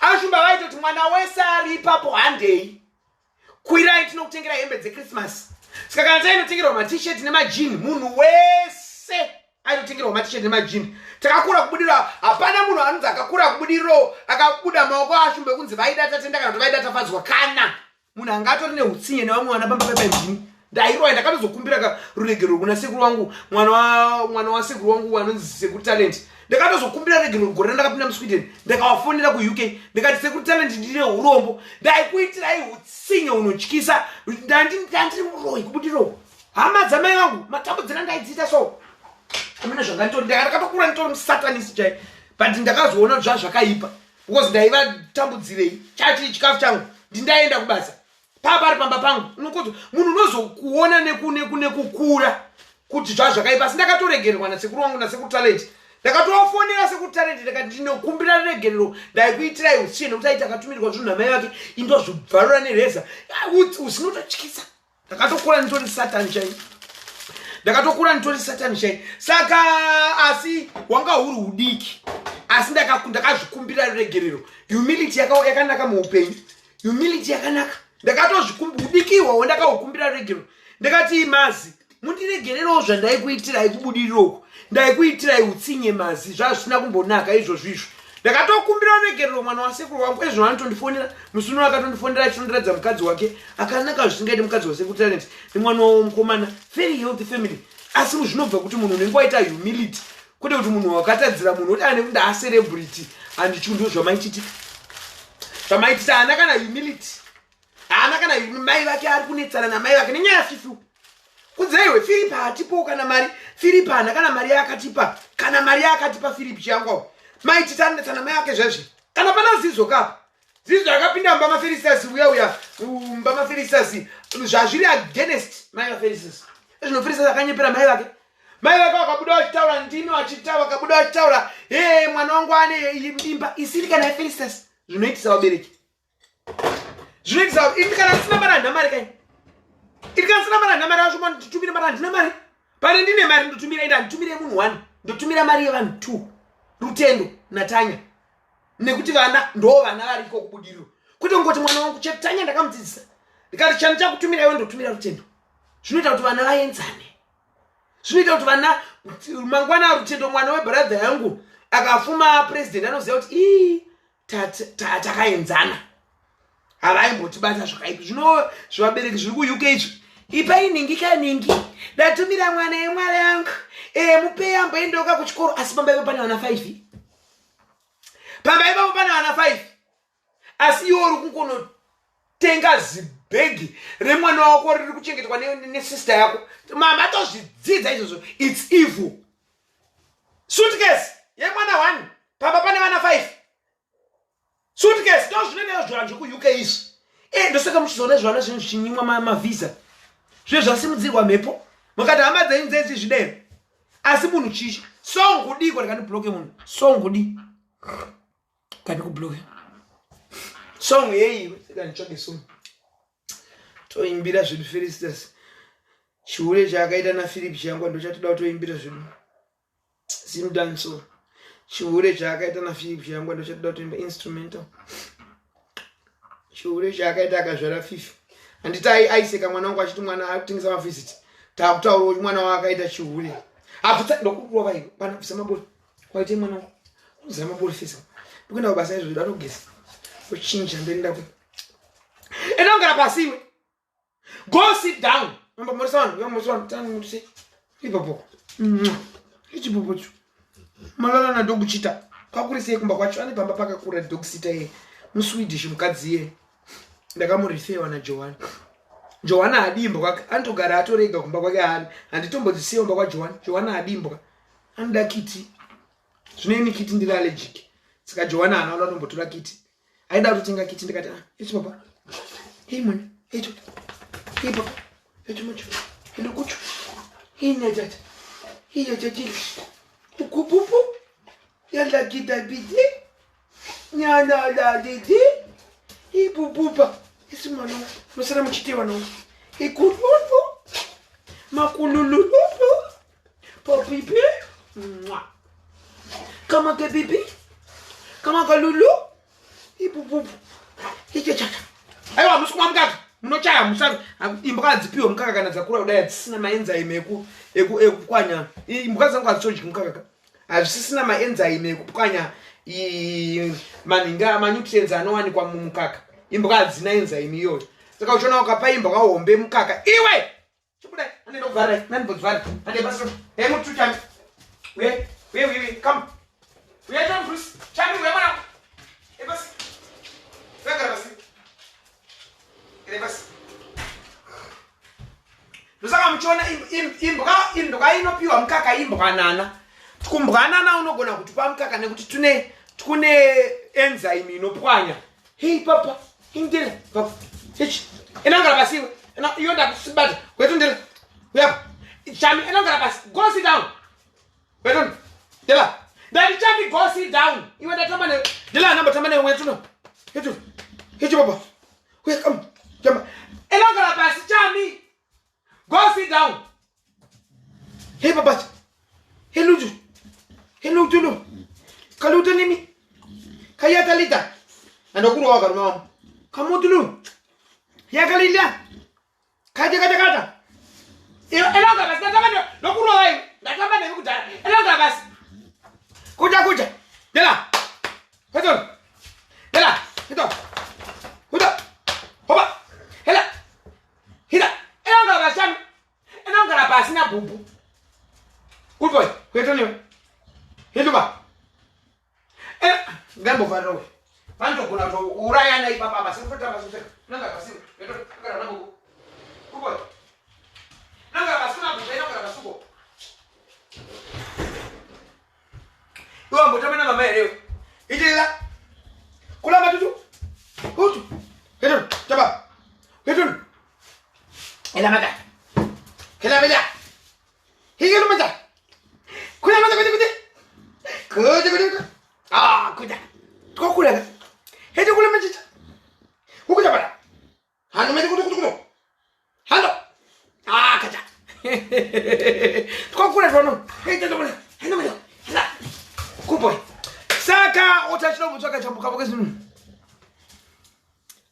Ashumba vaiti kuti mwana wese ari ipapo handei. Kwirai tinokutengerai hembe dzeChristmas. Saka kana tainotengerwa ma-t-shirt nemajini, munhu wese ainotengerwa ma-t-shirt nemajini. Takakura kubudira, hapana munhu anonzi akakura kubudiro akabuda maoko ashumbe kunzi vaida tatenda kana kuti vaida tafadzwa. Kana munhu angatori neutsinye nevamwe vana pamba pepenzini. Ndairwa ndakatozokumbira rulegero kuna sekuru wangu, mwana wa sekuru wangu anonzi Sekuru Talent. Ndakatozokumbira rulegero gore ndakapinda muSweden. Ndakawafonera kuUK. Ndikati Sekuru Talent ndine urombo. Ndaikuitirai utsinye unotyisa. Ndandiri muroi kubudiro. Hama dzamai vangu matambudzina ndaidziita so. Amina zvangantori ndakatokura nditori musatanisi chai. But ndakazoona zvakaipa. Because ndaivatambudzirei. Chati chikafu changu ndindaenda kubasa. Pari pamba pangu munhu unozokuona nekukura kuti zvakaipa. Asi ndakatoregererwa nasekuru wangu naSekuru Talent. Ndakatowafonera Sekuru Talent ndikati ndinokumbira regerero ndaikuitirai utsinye nekuti aita akatumirwa zvinhu namai vake indozvibvarura nereza. Usinototyisa. Ndakatokura nditori Satani chai. Saka asi wanga huri hudiki. Asi ndakazvikumbira regerero. Humility yakanaka muupenyu. Humility yakanaka. Ndakatozvikumbira ndakaukumbira regerero. Ndakati mazi mundiregererewo zvandaikuitirai kubudiriroko. Ndaikuitirai utsinye mazi zvazvisina kumbonaka izvozvizvo. Ndakatokumbira regerero mwana wasekuru wangu. Ezvo anotondifonera musuno akatondifonera achionderedza mukadzi wake akanaka zvisingaiti mukadzi waSekuru Talent nemwana womukomana. Very healthy family. Asi zvinobva kuti munhu unenge waita humility kwete kuti munhu wakatadzira munhu kuti ane kunda acelebrity and chindo zvamaititi haana kana humility. Haana kana mai vake ari kunetsana namai vake nenyaya fifu. Kunzaiwe Philip hatipo kana mari. Philip haana kana mari yakatipa. Kana mari yakatipa Philip changu. Mai TT anetsana mai vake zvezvi. Kana pana Zizo kapa. Zizo akapinda mbama Felicitas uya mbama Felicitas zvazviri against mai Felicitas. Ezvino Felicitas akanyepera mai vake. Mai vake vakabuda vachitaura ndimi vachitaura vakabuda vachitaura mwana wangu ane imba isiri kana Felicitas. Zvinoitisa vabereki. Zvinoitisa ini kana sina mari ndamari kai. Ini kana sina mari ndamari ashoma nditumire mari ndina mari. Pane ndine mari ndotumire munhu 1. Ndotumira mari yevanhu 2. Rutendo naTanya. Nekuti vana ndo vana variko kubudiro. Kuti ngoti mwana wangu chete Tanya ndakamudzidzisa. Ndikati chana chakutumira iwe ndotumira Rutendo. Zvinoita kuti vana vaenzane. Zvinoita kuti vana mangwana Rutendo mwana webrother yangu akafuma president anoziva kuti takaenzana. Havaimbotibata zvakaipa. Zvino zvabereki zviri kuUK izvi. Ipai ningi. Ndatumira mwana wemwari yangu. Mupei amboendoka kuchikoro asi pamba ipo pane vana 5. Pamba ipo pane vana 5. Asi iwo uri kungonotenga zibhegi remwana wako riri kuchengetwa nesister yako. Mama tozvidzidza izvozvo. It's evil. Suitcase yemwana 1 pamba pane vana 5. Suitcase ndozvinonewo zvanje kuUK izvi. Ndosaka muchizoona zvana zvinhu zvichinyimwa mavisa. Zvizvo zvasimudzirwa mhepo. Mukati hama dzenyu dzedzi zvidero. Asi munhu chichi songudi kwa kanibloke munhu. Songudi. Kanibloke. Song yeyi kanitsvake song. Toimbira zvinhu Felicitas. Chiure chakaita naPhilip changu ndochatoda kutoimbira zvinhu. Simdanso. Chiure chakaita naPhilip changu ndochatoda kutoimba instrumental. Chiure chakaita akazvara Fifi. Andita aiseka mwana wangu achiti mwana akutengesa mavisit. Takutaura mwana wakaita chihure. Apfuta ndokurova iwe pana kusema boli. Kwaite mwana uzama boli fisa. Ndikuenda kubasa izvo ndatogeza. Ochinja ndenda ku. Enongara pasiwe. Go sit down. Mamba morisano, tani mutse. Ipapo. Ichipopo chu. Malala na dogu chita. Kakurise kumba kwacho ane pamba pakakura dog sita ye. Muswedish mukadzi ye. Ndakamurifewa na Joanna adimboka antogara atorega kumba kwake hani anditombodzisiya kumba kwa Joanna adimboka anoda kiti zvinoini kiti ndiri allergic saka Joanna anaona tombotora kiti aida kutenga kiti ndikati ichi papa hei mwana icho hei papa icho macho ndokucho hei nyajata hei yachachili ukupupu yalla kita biti nyana la didi hei pupupa isi mwana musana muchitewa no ikululu makululu popipi kama ke pipi kama kalulu ipupupu ichachacha aiwa musukuma mkaka munochaya musana imbuka dzipiwa mkaka kana dzakura kudai dzisina maenzyme ekukwanya imbuka dzangu adzichodyi mkaka azvisisina maenzyme ekupwanya maninga manutrients anowanikwa mumukaka imbuka adzina enzyme iyoyo saka uchiona ukapa imbuka hombe mukaka iwe chibuda anendo kubvara nandibodzvara ande basi mutuchami we come we don't bruce chami we mwana basi vega basi basi Lusaka mchona imbuka inopiwa mkaka imbuka nana tukumbwa nana unogona kutupa mkaka nekuti tune enzyme inopwanya hey papa indile papa hichi inangala basi yonda kusibata kwetu ndile yap chami inangala basi go sit down kwetu ndila daddy chami go sit down iwe ndatamane ndila namba tamane wetu no hichi papa we come jamba inangala basi chami go sit down hey papa hey luju kaluta nini kayata lita andokuru waka mama kamutulu yakalila kata elanga basi natamani nokuru wayi natamani ukudala elanga basi kuja dela heto kuda hoba hela hida elanga basi elanga basi na bubu good boy kweto niwe Hinduba. Ngambo varo. Vanto kuna to uraya na ipapa basi mfuta basi. Nanga basi. Ngara na bubu. Kubo. Nanga basi na bubu nanga basi kubo. Yo mbo tamena mama leo. Ijela. Kula matutu. Hutu. Hedon. Taba. Hedon. Ela mata. Kela bela. Higelu mata. Kula mata kude. Kuda. Kuda. Kokula. Hedo kula machita. Ukuja bara. Hano mete kudu. Hano. Kaja. Kokula tono. Hedo kula. Hano mete. Hala. Kuboy. Saka utachilo mutaka chambuka bokezi.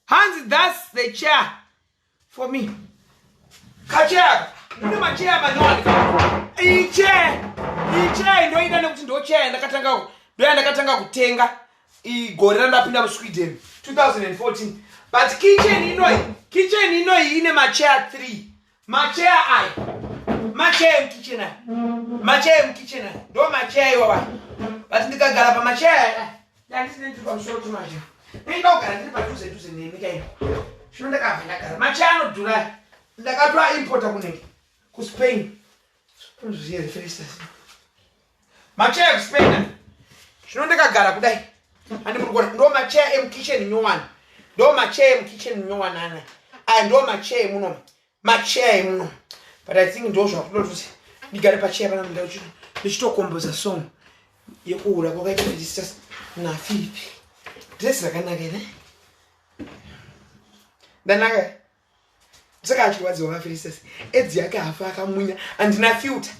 Hans, that's the chair for me. Kacha. Ndio machia manywani. Ichair ndio ida nekuti ndio chair ndakatanga kutenga igore randapinda muSweden 2014 but kitchen inoi ine machair 3 machair mkitchen ndo machair iwa but ndikagara pa machair ndisine tupa mshoro tumaje ndogara ndiri padhuze nemika ino zvino ndakavhenda machair anodhura ndakatwa importa kunenge kuSpain zviye Felicitas machair Spain zvino ndakagara kudai andimurikona ndo machair emkitchen nyowani ndo machair emkitchen nyowani ana ndo machair muno but I think ndo zvakunotuti ndigare pachair pana ndichitokomboza song yekuura kwakaita Felicitas naFilipi dress rakanaka ere ndanaka saka achirwadziwa Felicitas edzi yake hafa akamunya andina filter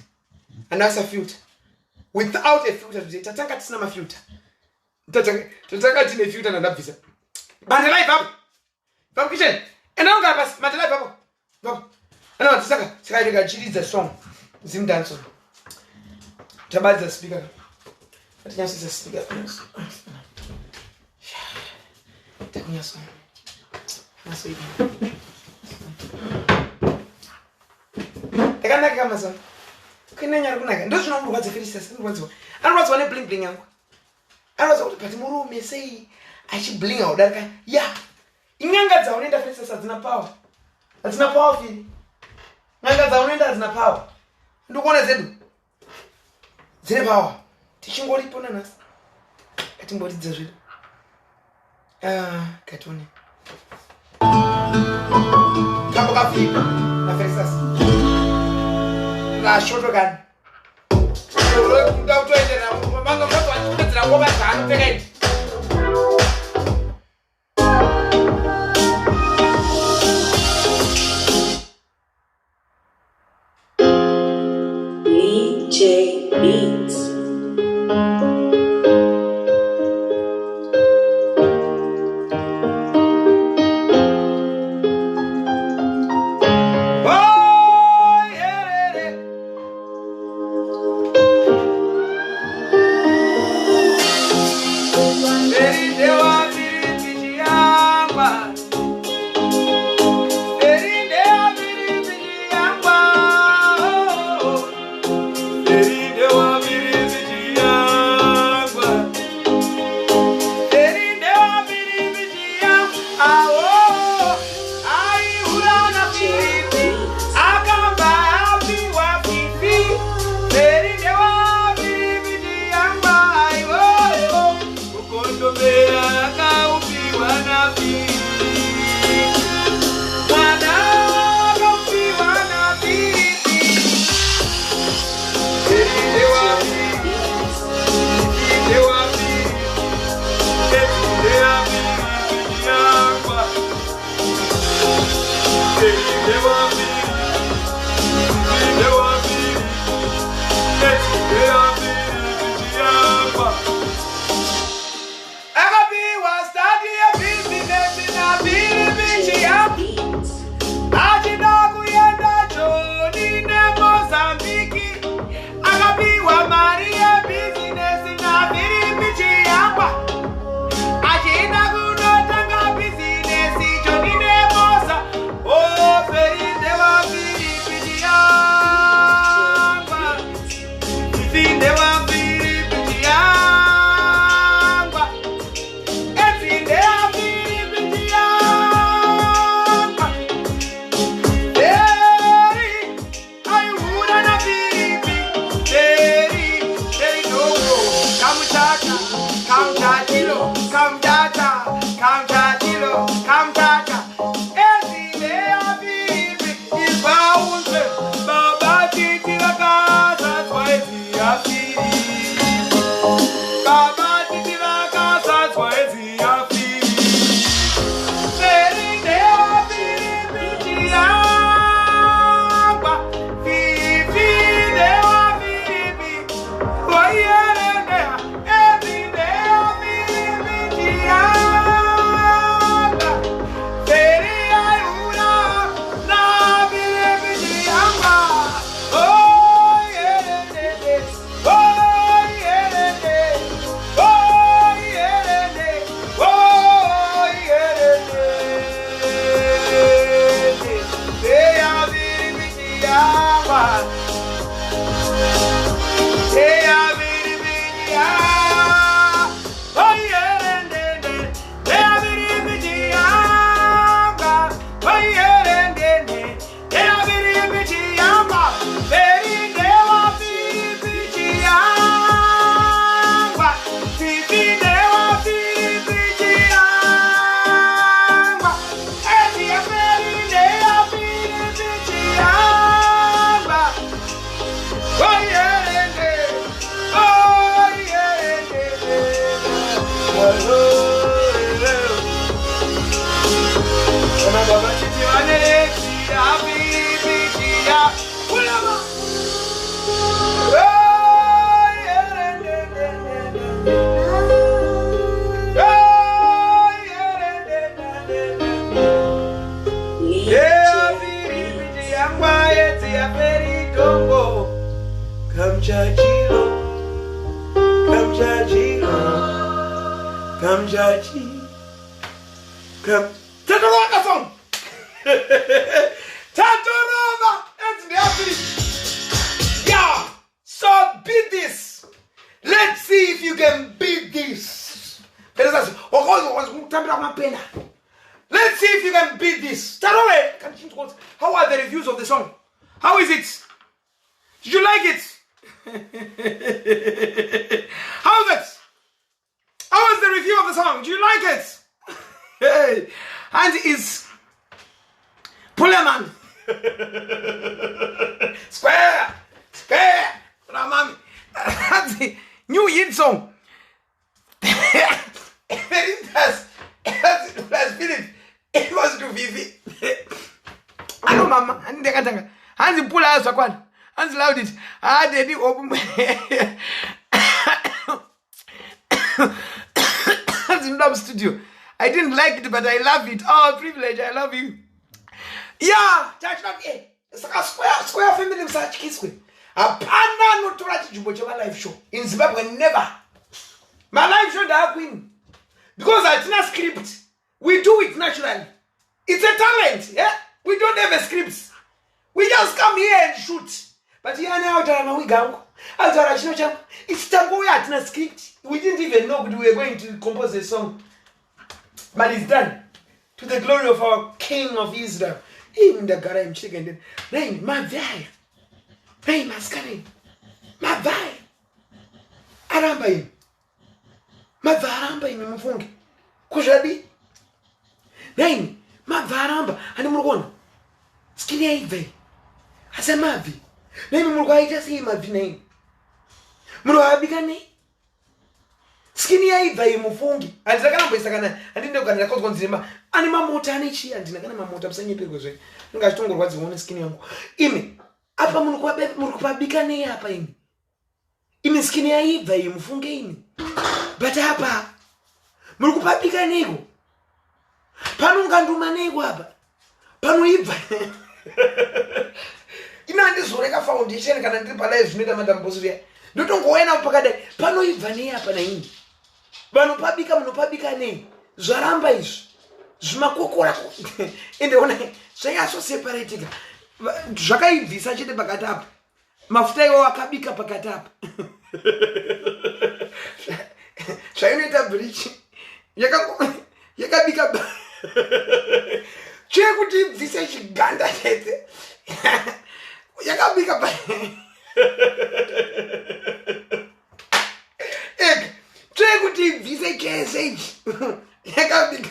anasa filter without a filter tatanga tisina ma filter tatanga tine filter ndabvisa bande live hapo kitchen enanga basi bande live hapo Ano saka rega song. Zim dance. Tabadza speaker. Atinyasa speaker. Takunyasa. Nasoi. Takanaka kama sana. Kinenya kunaka. Ndo zvinomurwadza Felicitas, zvinorwadziwa. Anorwadziwa ne bling bling yangu. Anoziva kuti pati murume sei achiblinga kudarika ya inyanga dzaunoenda Felicitas hadzina power. Hadzina power fili. Nyanga dzaunoenda hadzina power. Ndikuona zedu dzine power. Tichingoripo nanasi. Katimboridza zvedu. Katone. Kambo kafika na Felicitas. Na shoto gani?
DJ Beats.
come judge, come judge, come. Tatarova song. Tatarova, and the happy. Yeah. So beat this. Let's see if you can beat this. Let's see if you can beat this. How are the reviews of the song? How is it? Did you like it? How is it? How is the review of the song? Do you like it? Hey, and is Pullman. Square. Ramami. That's the new hit song. It was to Vivi. I know, Mama. And the Katanga. And the pull out one. And loud it. I did it open. That's in Love Studio. I didn't like it, but I love it. Oh, privilege. I love you. Yeah. Touch not it. It's like a square family. Such kiss with. A partner not to write my live show. In Zimbabwe, never. My live show, that queen. Because it's not script. We do it naturally. It's a talent, yeah? We don't have a script. We just come here and shoot. But here now, we go. It's tango, we had no script. We didn't even know we were going to compose a song. But it's done. To the glory of our King of Israel. In the Garam chicken. Name, my vie. Hey, mascari. My vie. Aramba him. Mavaramba him, Mufungi. Kujabi. Name, Mavaramba. And Murgon. Skinny Ave. As a Mavi. Name Murgai just him of name. Murabigani. Skinny Ave, Mufungi. And Zagana is Sagana. And in the Gana Zimba. Anima Motanichi and Nagana Motabsani Pigos. Ngastongo was one skinny. Imi. Apa Murkabigani apa him. Imi skinny Ave, Mufungi. But hapa murikupapika nego panunganduma nego hapa panoibva inandizoreka foundation kana ndiri palive zvinoita madambudziro ndotongoena pakadai panoibva nei hapa naini vanopabika munopabika nei zvaramba izvi zvimakokora ende ona zvanyatsoseparetika zvakaibvisa chete pakati apa mafuta iwo akabika pakati apa Shainita bridge. Yakabika. Chekuti visa chiganda chete. Yakabika. Chekuti visa KSH. Yakabika.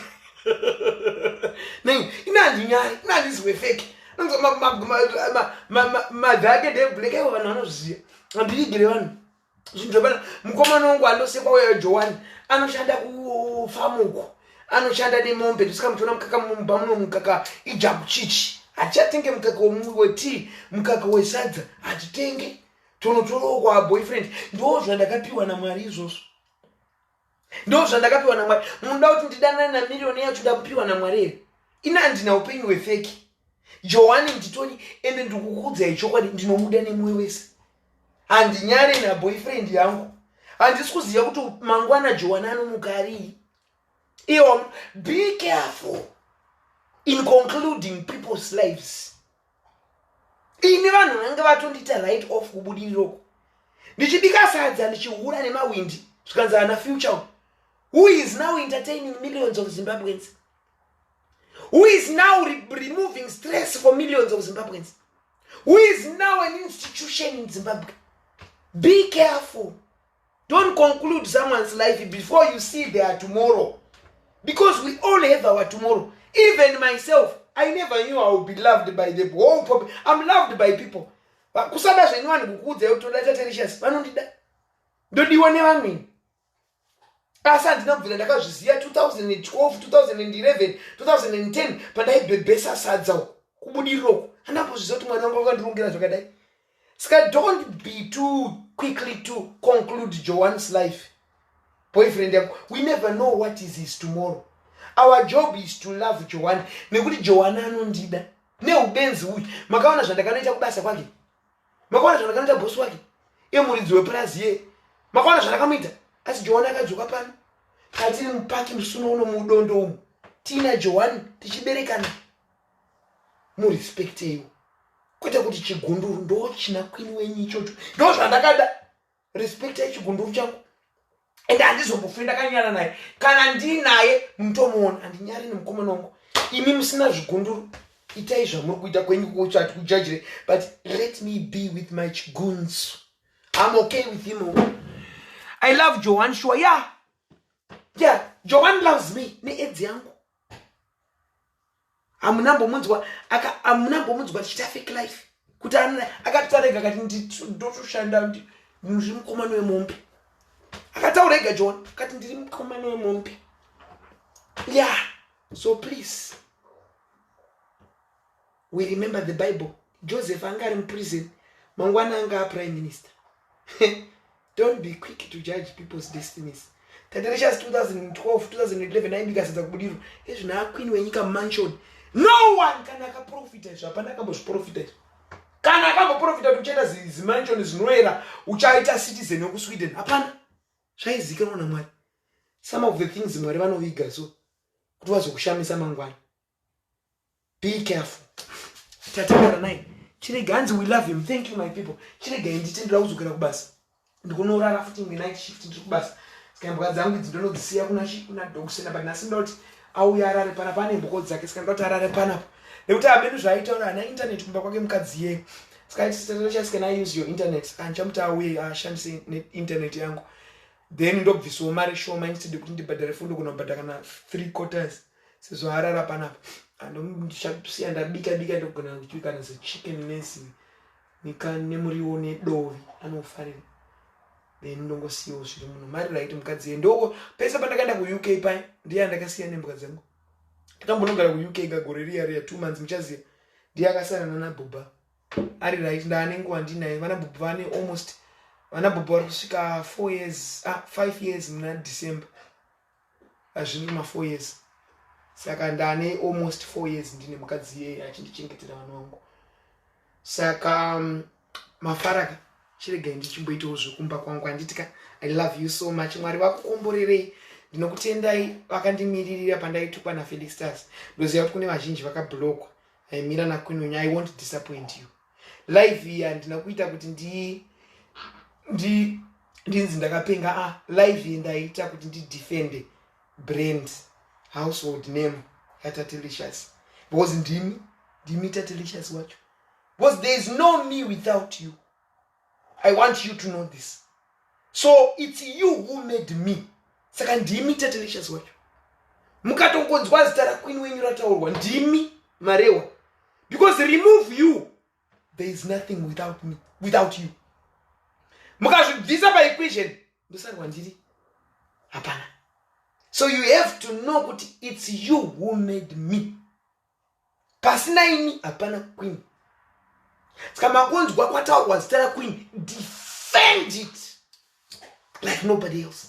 Name, inandizwe fake. Ma dage de bleke wananoziya. Andigire wanu. Zindobana mkomano wangu anosekwa wewe Joan anoshanda ku famuko anoshanda nemombe tusikamtona mukaka mumba muno mukaka ijabu chichi achatenge mukaka weti mukaka wesadza atitenge tonotoro kwa boyfriend ndo zvandakapiwa na Mwari izvozvo ndo zvandakapiwa na Mwari munda kuti ndidanana na milioni yacho ndapiwa na Mwari inandina upenyu wefeki Joan nditoni ende ndikukudza ichokwadi ndinomuda nemwoyo wese andinyare na boyfriend yangu andisikuziya kuti mangwana Joana anomukari iwo be careful in concluding people's lives ini vanhu vanenge vatondita right off kubudiriro ndichibika sadza ndichihura nemawindi zvikanzi ana future who is now entertaining millions of Zimbabweans who is now removing stress for millions of Zimbabweans who is now an institution in Zimbabwe. Be careful. Don't conclude someone's life before you see their tomorrow. Because we all have our tomorrow. Even myself, I never knew I would be loved by the people. I'm loved by people. Kusaba zvenyuani kukudza yotodata terishas. Vanondida. Ndodiwa mean. Asa ndinabvira ndakazviziya 2012, 2011, 2010 pandaibhebhesa sadza kubudiriro. Andambozviziva kuti mwana wangu wakandirungira zvakadai. Ska don't be too quickly to conclude Joan's life. Boyfriend, we never know what is his tomorrow. Our job is to love Joan. Nekuti Joanna anondida. Ne ubenzi uyu. Makaona zvandakanoita kubasa kwake. Makaona zvandakanoita bosi wake. Iye muridzi weplazi ye. Makaona zvandakamuita. Asi Joan akadzoka pano. Kati mupaki musuno uno mudondo umu. Tina Joan tichiberekana. Murespect you. Kwete kuti chigunduru ndo china queen wenyu ichocho. Ndo zvandakada. Respect chigunduru changu. Ende handizombofenda kanyara naye. Kana ndinaye mutomuona andinyari nemukomana wangu. Imi musina zvigunduru. Itai zvamuri kuita kwenyu kuchati kujudge, but let me be with my chigunds. I'm okay with him. I love Joan, sure, yeah. Yeah, Joan loves me. Ne edzi yangu. Amunambomunzwa tichita fake life. Kuti akatarega kati ndotoshanda ndi mukomana wemombe. Akataurega Joan kati ndiri mukomana wemombe. Yeah, so please. We remember the Bible. Joseph anga in prison. Mangwana anga prime minister. Don't be quick to judge people's destinies. Tatarishas 2012, 2011, I because of Budiru. Is now queen when you can mansion. No one can profit. Japanaka was profited. Can I profit to China? His mansion is nowhere. Uchaita citizen of Sweden. Upon Shai Zikaron. Some of the things in Marivano Viga so it was Ushami Samangwan. Be careful. Tatara nine. Chile Gans, we love him. Thank you, my people. Chile Gans, didn't rouse to bus. The Gonora after the night shift into bus. Scambazang, don't know the sea of Nashi, not dogs, but nothing not. Our are Panapani, because Zakis can go to Panap. The time is right on an internet to Bakwam Kadzie. Sky Statues, can I use your internet? And jumped away, I shan't say internet young. Then dog this so married show minds to the Kunti, but the Refundo, but 3/4. So Harara Panap. And see and a bigger dog you can say chicken nacing. You can memory on it dove and no funny. Then don't go see you. Marry like him Kazi and Dogo. Pesa Panaganda with UK pine. Dear Nagasi and Mbazango. Tambonoga with UK Gagoria 2 months Mchazi. Diagasa and Anabuba. I write Daning one dinner. Vanabubani almost Vanabubor 4 years, 5 years in December. As you know, 4 years. Saka ndane almost 4 years ndine mukadzi achindichengetera vana vangu. Saka mafaraka chirega ndichimboitawo zvekumba kwangu anditika I love you so much. Mwari vakukomborerei. Ndinokutendai vakandimiririra pandaitukwa naFelix Stars. Ndoziva kuti kune vazhinji vakablokwa. Aimira naKunyunya. I won't disappoint you. Live here ndinokuita kuti ndinzi ndakapenga live here ndaita kuti ndidefende brand household name Tatalicious. Because Dimi Tatalicious watch. Because there is no me without you. I want you to know this. So it's you who made me. Second Dimi Tatalicious watch. Mukatongonzwa zita queen when you rataurwa. Dimi Marewa. Because remove you. There is nothing without me. Without you. Mukazvibvisa by equation. Ndosarwa ndiri. Hapana. So you have to know that it's you who made me. Pasina ini hapana queen. Kama konzwa kwataurwa zita queen, defend it like nobody else.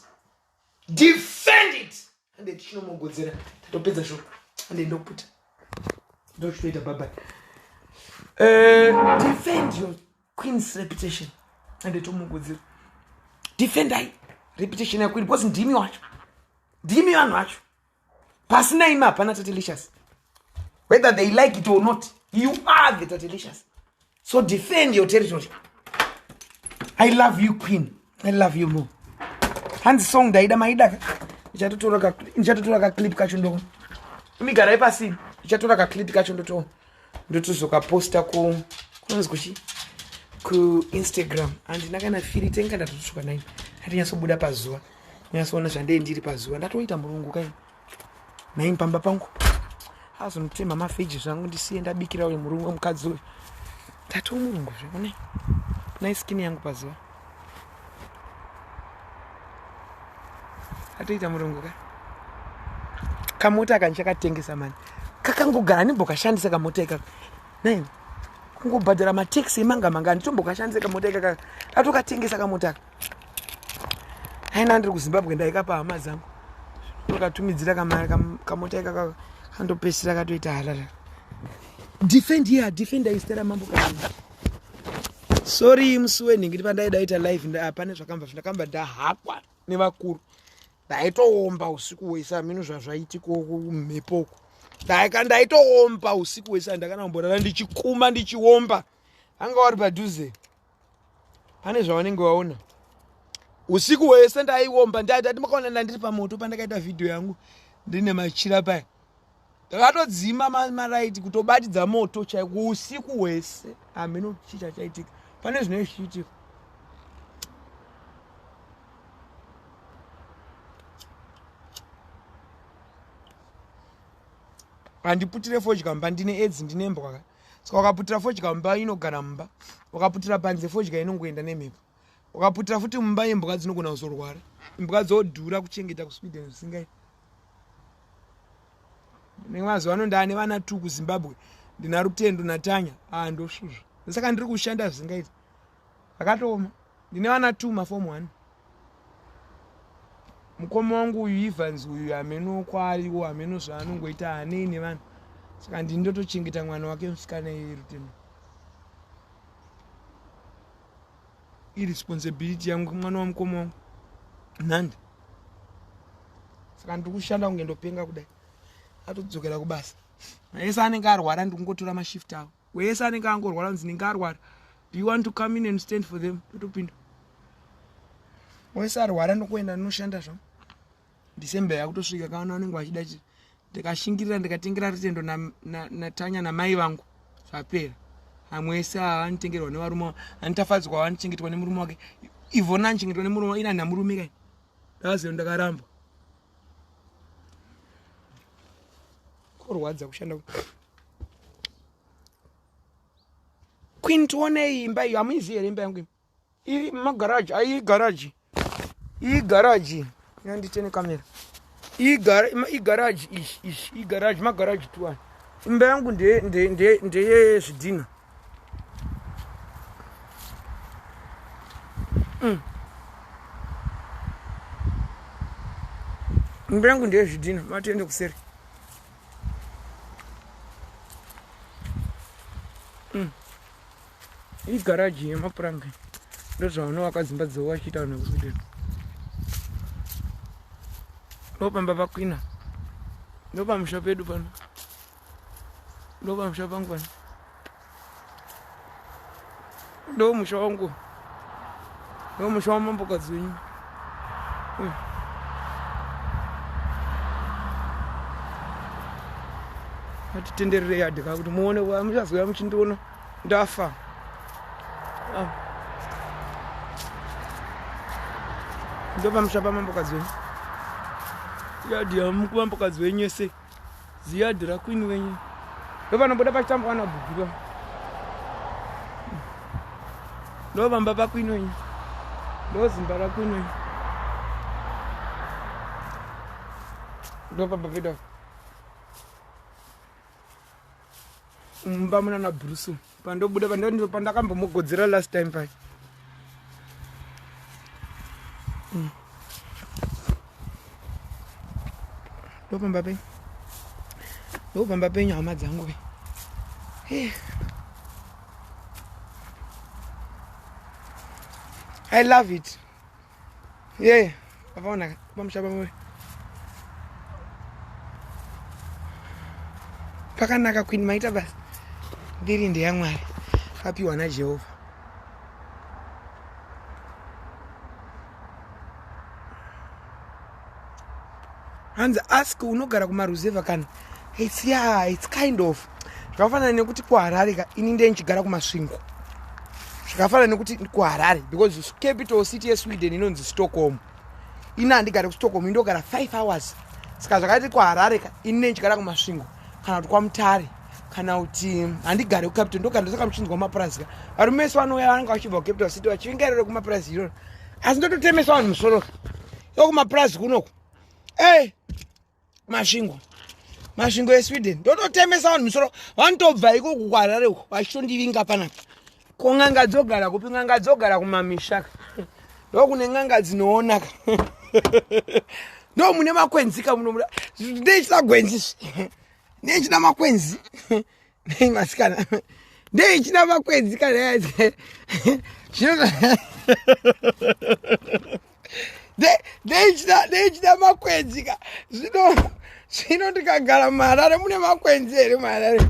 Defend it. And then chino mogodzera. Tatopedza show. And then don't put. Don't wait a bye. Defend your queen's reputation. And then tomogodzera. Defend that reputation ya queen because ndimi wacho. Ndimi vanhu vacho. Pasina ima hapana Tatalicious. Whether they like it or not, you are the Tatalicious. So defend your territory. I love you, queen. I love you more. Hands song daida maida. Ichatotora ka clip kacho ndoko. Migara ipasi. Ichatotora ka clip kacho ndotozoka posta ku Instagram. And ndakana feel tenga ndatotsvuka nayo. Hatinyasobuda pazuva. Nyasoona zvandei ndiri pazuva. Ndatoita murungu kai. Nayi pamba pangu. Azonotema mafeji zvangu ndisiye ndabikira ule murungu mukadzi uyu. Tato murungu zvone. Nayi skin yangu pazuva. Atoita murungu kai. Kamota kanchakatengesa mani. Kakangogara ndimbokashandisa kamota ikaka. Nayi. Kungobhadhara mataxi emanga nditombokashandisa kamota ikaka. Atokatengesa kamota. Haina ndiri kuZimbabwe ndaikapa hama dzangu. Ndokatumidzira kamota ikaka kandopesira katoita halala. Defend here, defend Estera mambo kana. Sorry musweni ngiti pandaidaita live apane zvakamba ndahakwa nevakuru. Ndaitoomba usiku wese ameno zvazvaitiko kumhepoko. Ndaitoomba usiku wese ndakana kumborara ndichikuma ndichiomba. Anga wari padhuze. Pane zvawanenge waona. Usiku wese ndaiomba ndati makaona ndiri pamoto pandakaita video yangu ndine machira paya. Ndakatodzima maraiti kutobatidza moto chaiko usiku wese. Ameno chicha chaitika. Pane zvinoitika. Andiputire fodya mba ndine AIDS ndine mbwa. Saka ukaputira fodya mba inogara mba. Ukaputira panze fodya inongoenda nemhepo. Ukaputira futi mumba yembwa dzinogona kuzorwara. Imbwa dzodhura kuchengeta kuSweden zvisingai. Nemazuva ano ndane vana 2 kuZimbabwe. Ndina Rutendo naTanya. Ndosvuzva. Saka ndiri kushanda zvisingaiti. Akatooma. Ndine vana 2 maform 1. Mukoma wangu uyu Evans uyu ameno kwariwo ameno zvaanongoita hanei vanhu. Saka ndindotochengeta mwana wake musikana Rutendo. Irresponsibility yangu mwana wa mukoma wangu. Nandi. Saka ndiri kushanda kungendopenga kudai. Atodzokera kubasa. Wese anenge arwara ndikungotora mashift avo. Wese anenge angorwara ndinenge arwara. Do you want to come in and stand for them? Totopinda. Wese arwara ndokuenda ndinoshanda zvangu. December yakutosvika kana vanenge vachida chi. Ndikashingirira ndikatengera Rutendo naTanya namai vangu. Zvapera. Amwe ese anitengerwa nevarume. Anitafadzwa anichengetwa nemurume wake. Ivona anichengetwa nemurume wake ina namurume kai. Ndakaziva ndakaramba. Kurwadza kushanda. Queen tuone imba iyo amuiziye imba yangu. Iri magaraji, ai garage. I garage. Yanditene kamera. I garage i garage magaraji tuwa. Imba yangu ndiye zvidhina. Imba yangu ndiye zvidhina, matende kuseri. I garage yemapuranga. Ndozvaona wakadzimba dzowachita nekuSweden. Ndopamba pakwina. Ndopamusha pedu pano. Ndopamusha pangu pano. Ndomusha wangu. Ndomusha wamambokadzi wenyu. Atitenderere yadhika kuti muone muchazoya muchindiona ndafa. Ndopamusha pamambokadzi wenyu. Yadhi yamukuvambokadzi wenyu ese. Ziyadhi rakwini wenyu. Ndopanomboda pachitambwa kana bhubhi pa. Ndopamba pakwini wenyu. Ndozimba rakwini wenyu. Ndopamba pedo. Mumba muna na Bruce. Pandobuda pandakambomugodzera last time pa. Ndopamba pe nyama dzangu pe. I love it. Yeah. Pavaona pamushaba mwe. Pakanaka Queen maita basi. Ndiri ndeyamwari. Apiwa na Jehovah. Hands ask unogara kumaruzeva kana. It's kind of. Zvakafanana nekuti kuHarare ka ini ndiye nchigara kumasvingo. Zvakafanana nekuti kuHarare because the capital city yeSweden inonzi Stockholm. Ina ndigara kuStockholm indogara 5 hours. Saka zvakati kuHarare ka ini ndiye nchigara kumasvingo kana kuti kwaMutare kana kuti handigare kuCapital ndogara saka muchinzwa mapurazi ka. Varume vese vanouya vanenge vachibva kuCapital city vachingerera kumapurazi iroro. Asi ndototemesa vanhu musoro. Yokumapurazi kunoku. Masvingo eSweden. Ndototemesa vanhu musoro. Vanotobva iko kuHarare uko vachitondivinga panapa. Konganga dzogara kupi nganga dzogara kumamisha. Ndokune nganga dzinoonaka. Ndo mune makwenzi ka muno. Ndechisa gwenzi. Nechina makwenzi. Nei masikana. ndeichida makwenzi kana yaze ndeichida makwenzi ka zvino ndikagara muHarare mune makwenzi here muHarare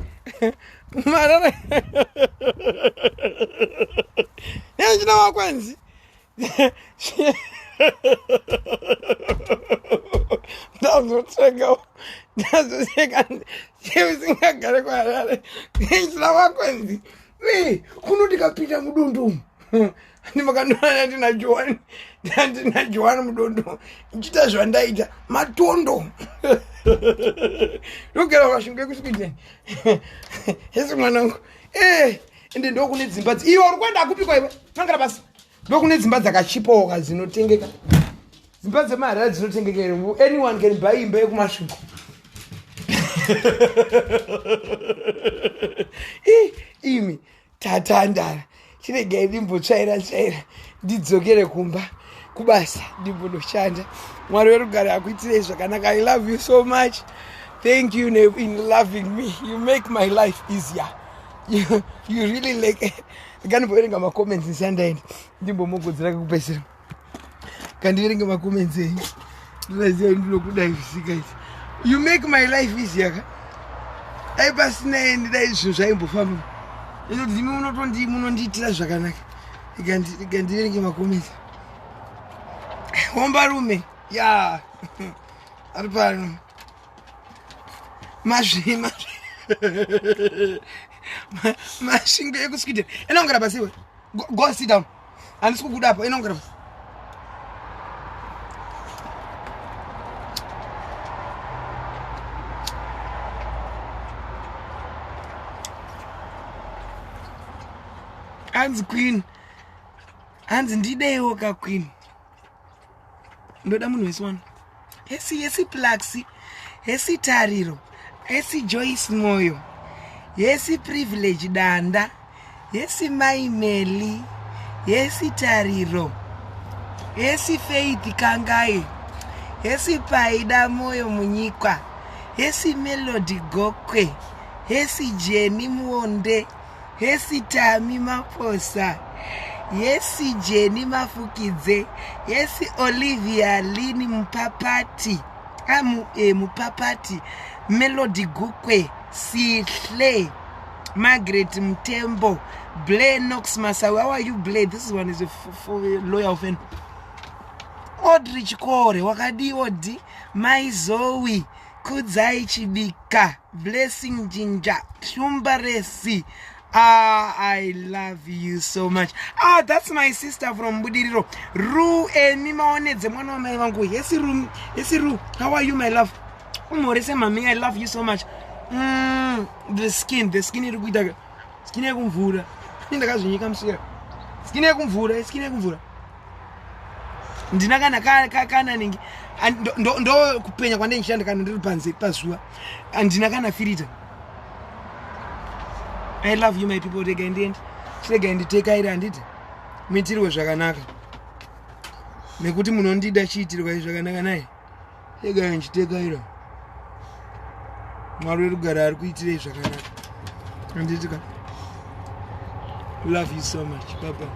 ndeichida makwenzi ndazotsenga usingagare kuHarare ndeichida makwenzi kuno ndikapinda mudundu ndimakandona ndina Johani mudundu nchita zvandaita matondo ndogera kwashunge kusvikideni yesu mwanangu ende ndokune dzimba iwe uri kwenda kupikwa iwe nangara basi ndokune dzimba dzakachipoka dzinotengeka dzimba dzemaHarare dzinotengeka anyone can buy imba yekumasvingo imi tatandara chiregai ndimbotsvaira ndidzokere kumba kubasa ndimbonoshanda. Mwari werugare akuitirei zvakanaka. I love you so much. Thank you in loving me. You make my life easier. You really like kanimboverenga macomments ndisandaenda ndimbomogodzera kupesera kandiverenga macomments enyu ndinoziva ndinokudai zvisikaiti. You make my life easier ka aipasinaendi dai zvinhu zvaimbofamba inoti ndimi munondiitira zvakanaka. Ikandiverenge macomments wombarume ya ari pano masvingo ekusweden inongera basi iwe go sit down handisi kuguda apa inongera basi hanzi queen hanzi ndideiwo ka queen ndoda munhu wese wano yesi Plaxi yesi Tariro yesi Joyce Moyo yesi Privilege Danda yesi Mai Meli yesi Tariro yesi Faith Kangai yesi Paida Moyo Munyikwa yesi Melody Gokwe yesi Jenny Muonde yesi Tami Maposa yesi Jenny Mafukidze yesi Olivia Lini Mupapati Mupapati Melody Gukwe Sihle Margaret Mtembo Blair Knox Masawi. How are you, Blair? This one is for a lawyer of an Audrey Chikore Wakadi Odi Mai Zoe Kudzai Chibika Blessing Jinja Shumbaresi. I love you so much. That's my sister from Budiriro. Ru Mimaonedze mwana wa mai vangu. Yesi Ru. How are you, my love? Umorese mami, I love you so much. The skin iri kuita. Skin yakumvura. Ndakazvinyika musira. Skin yakumvura. Ndina kana ningi. Ndo kupenya kwande nchanda kana ndiri panze pazuva. Andina kana filter. I love you, my people. Take it and it. Mitiriwe zvakanaka. Nekuti munondida chiitirwa zvakanaka naye. Tega nchitekaira. Mwari werugare ari kuitirei zvakanaka. Anditi ka. Love you so much. Bye bye.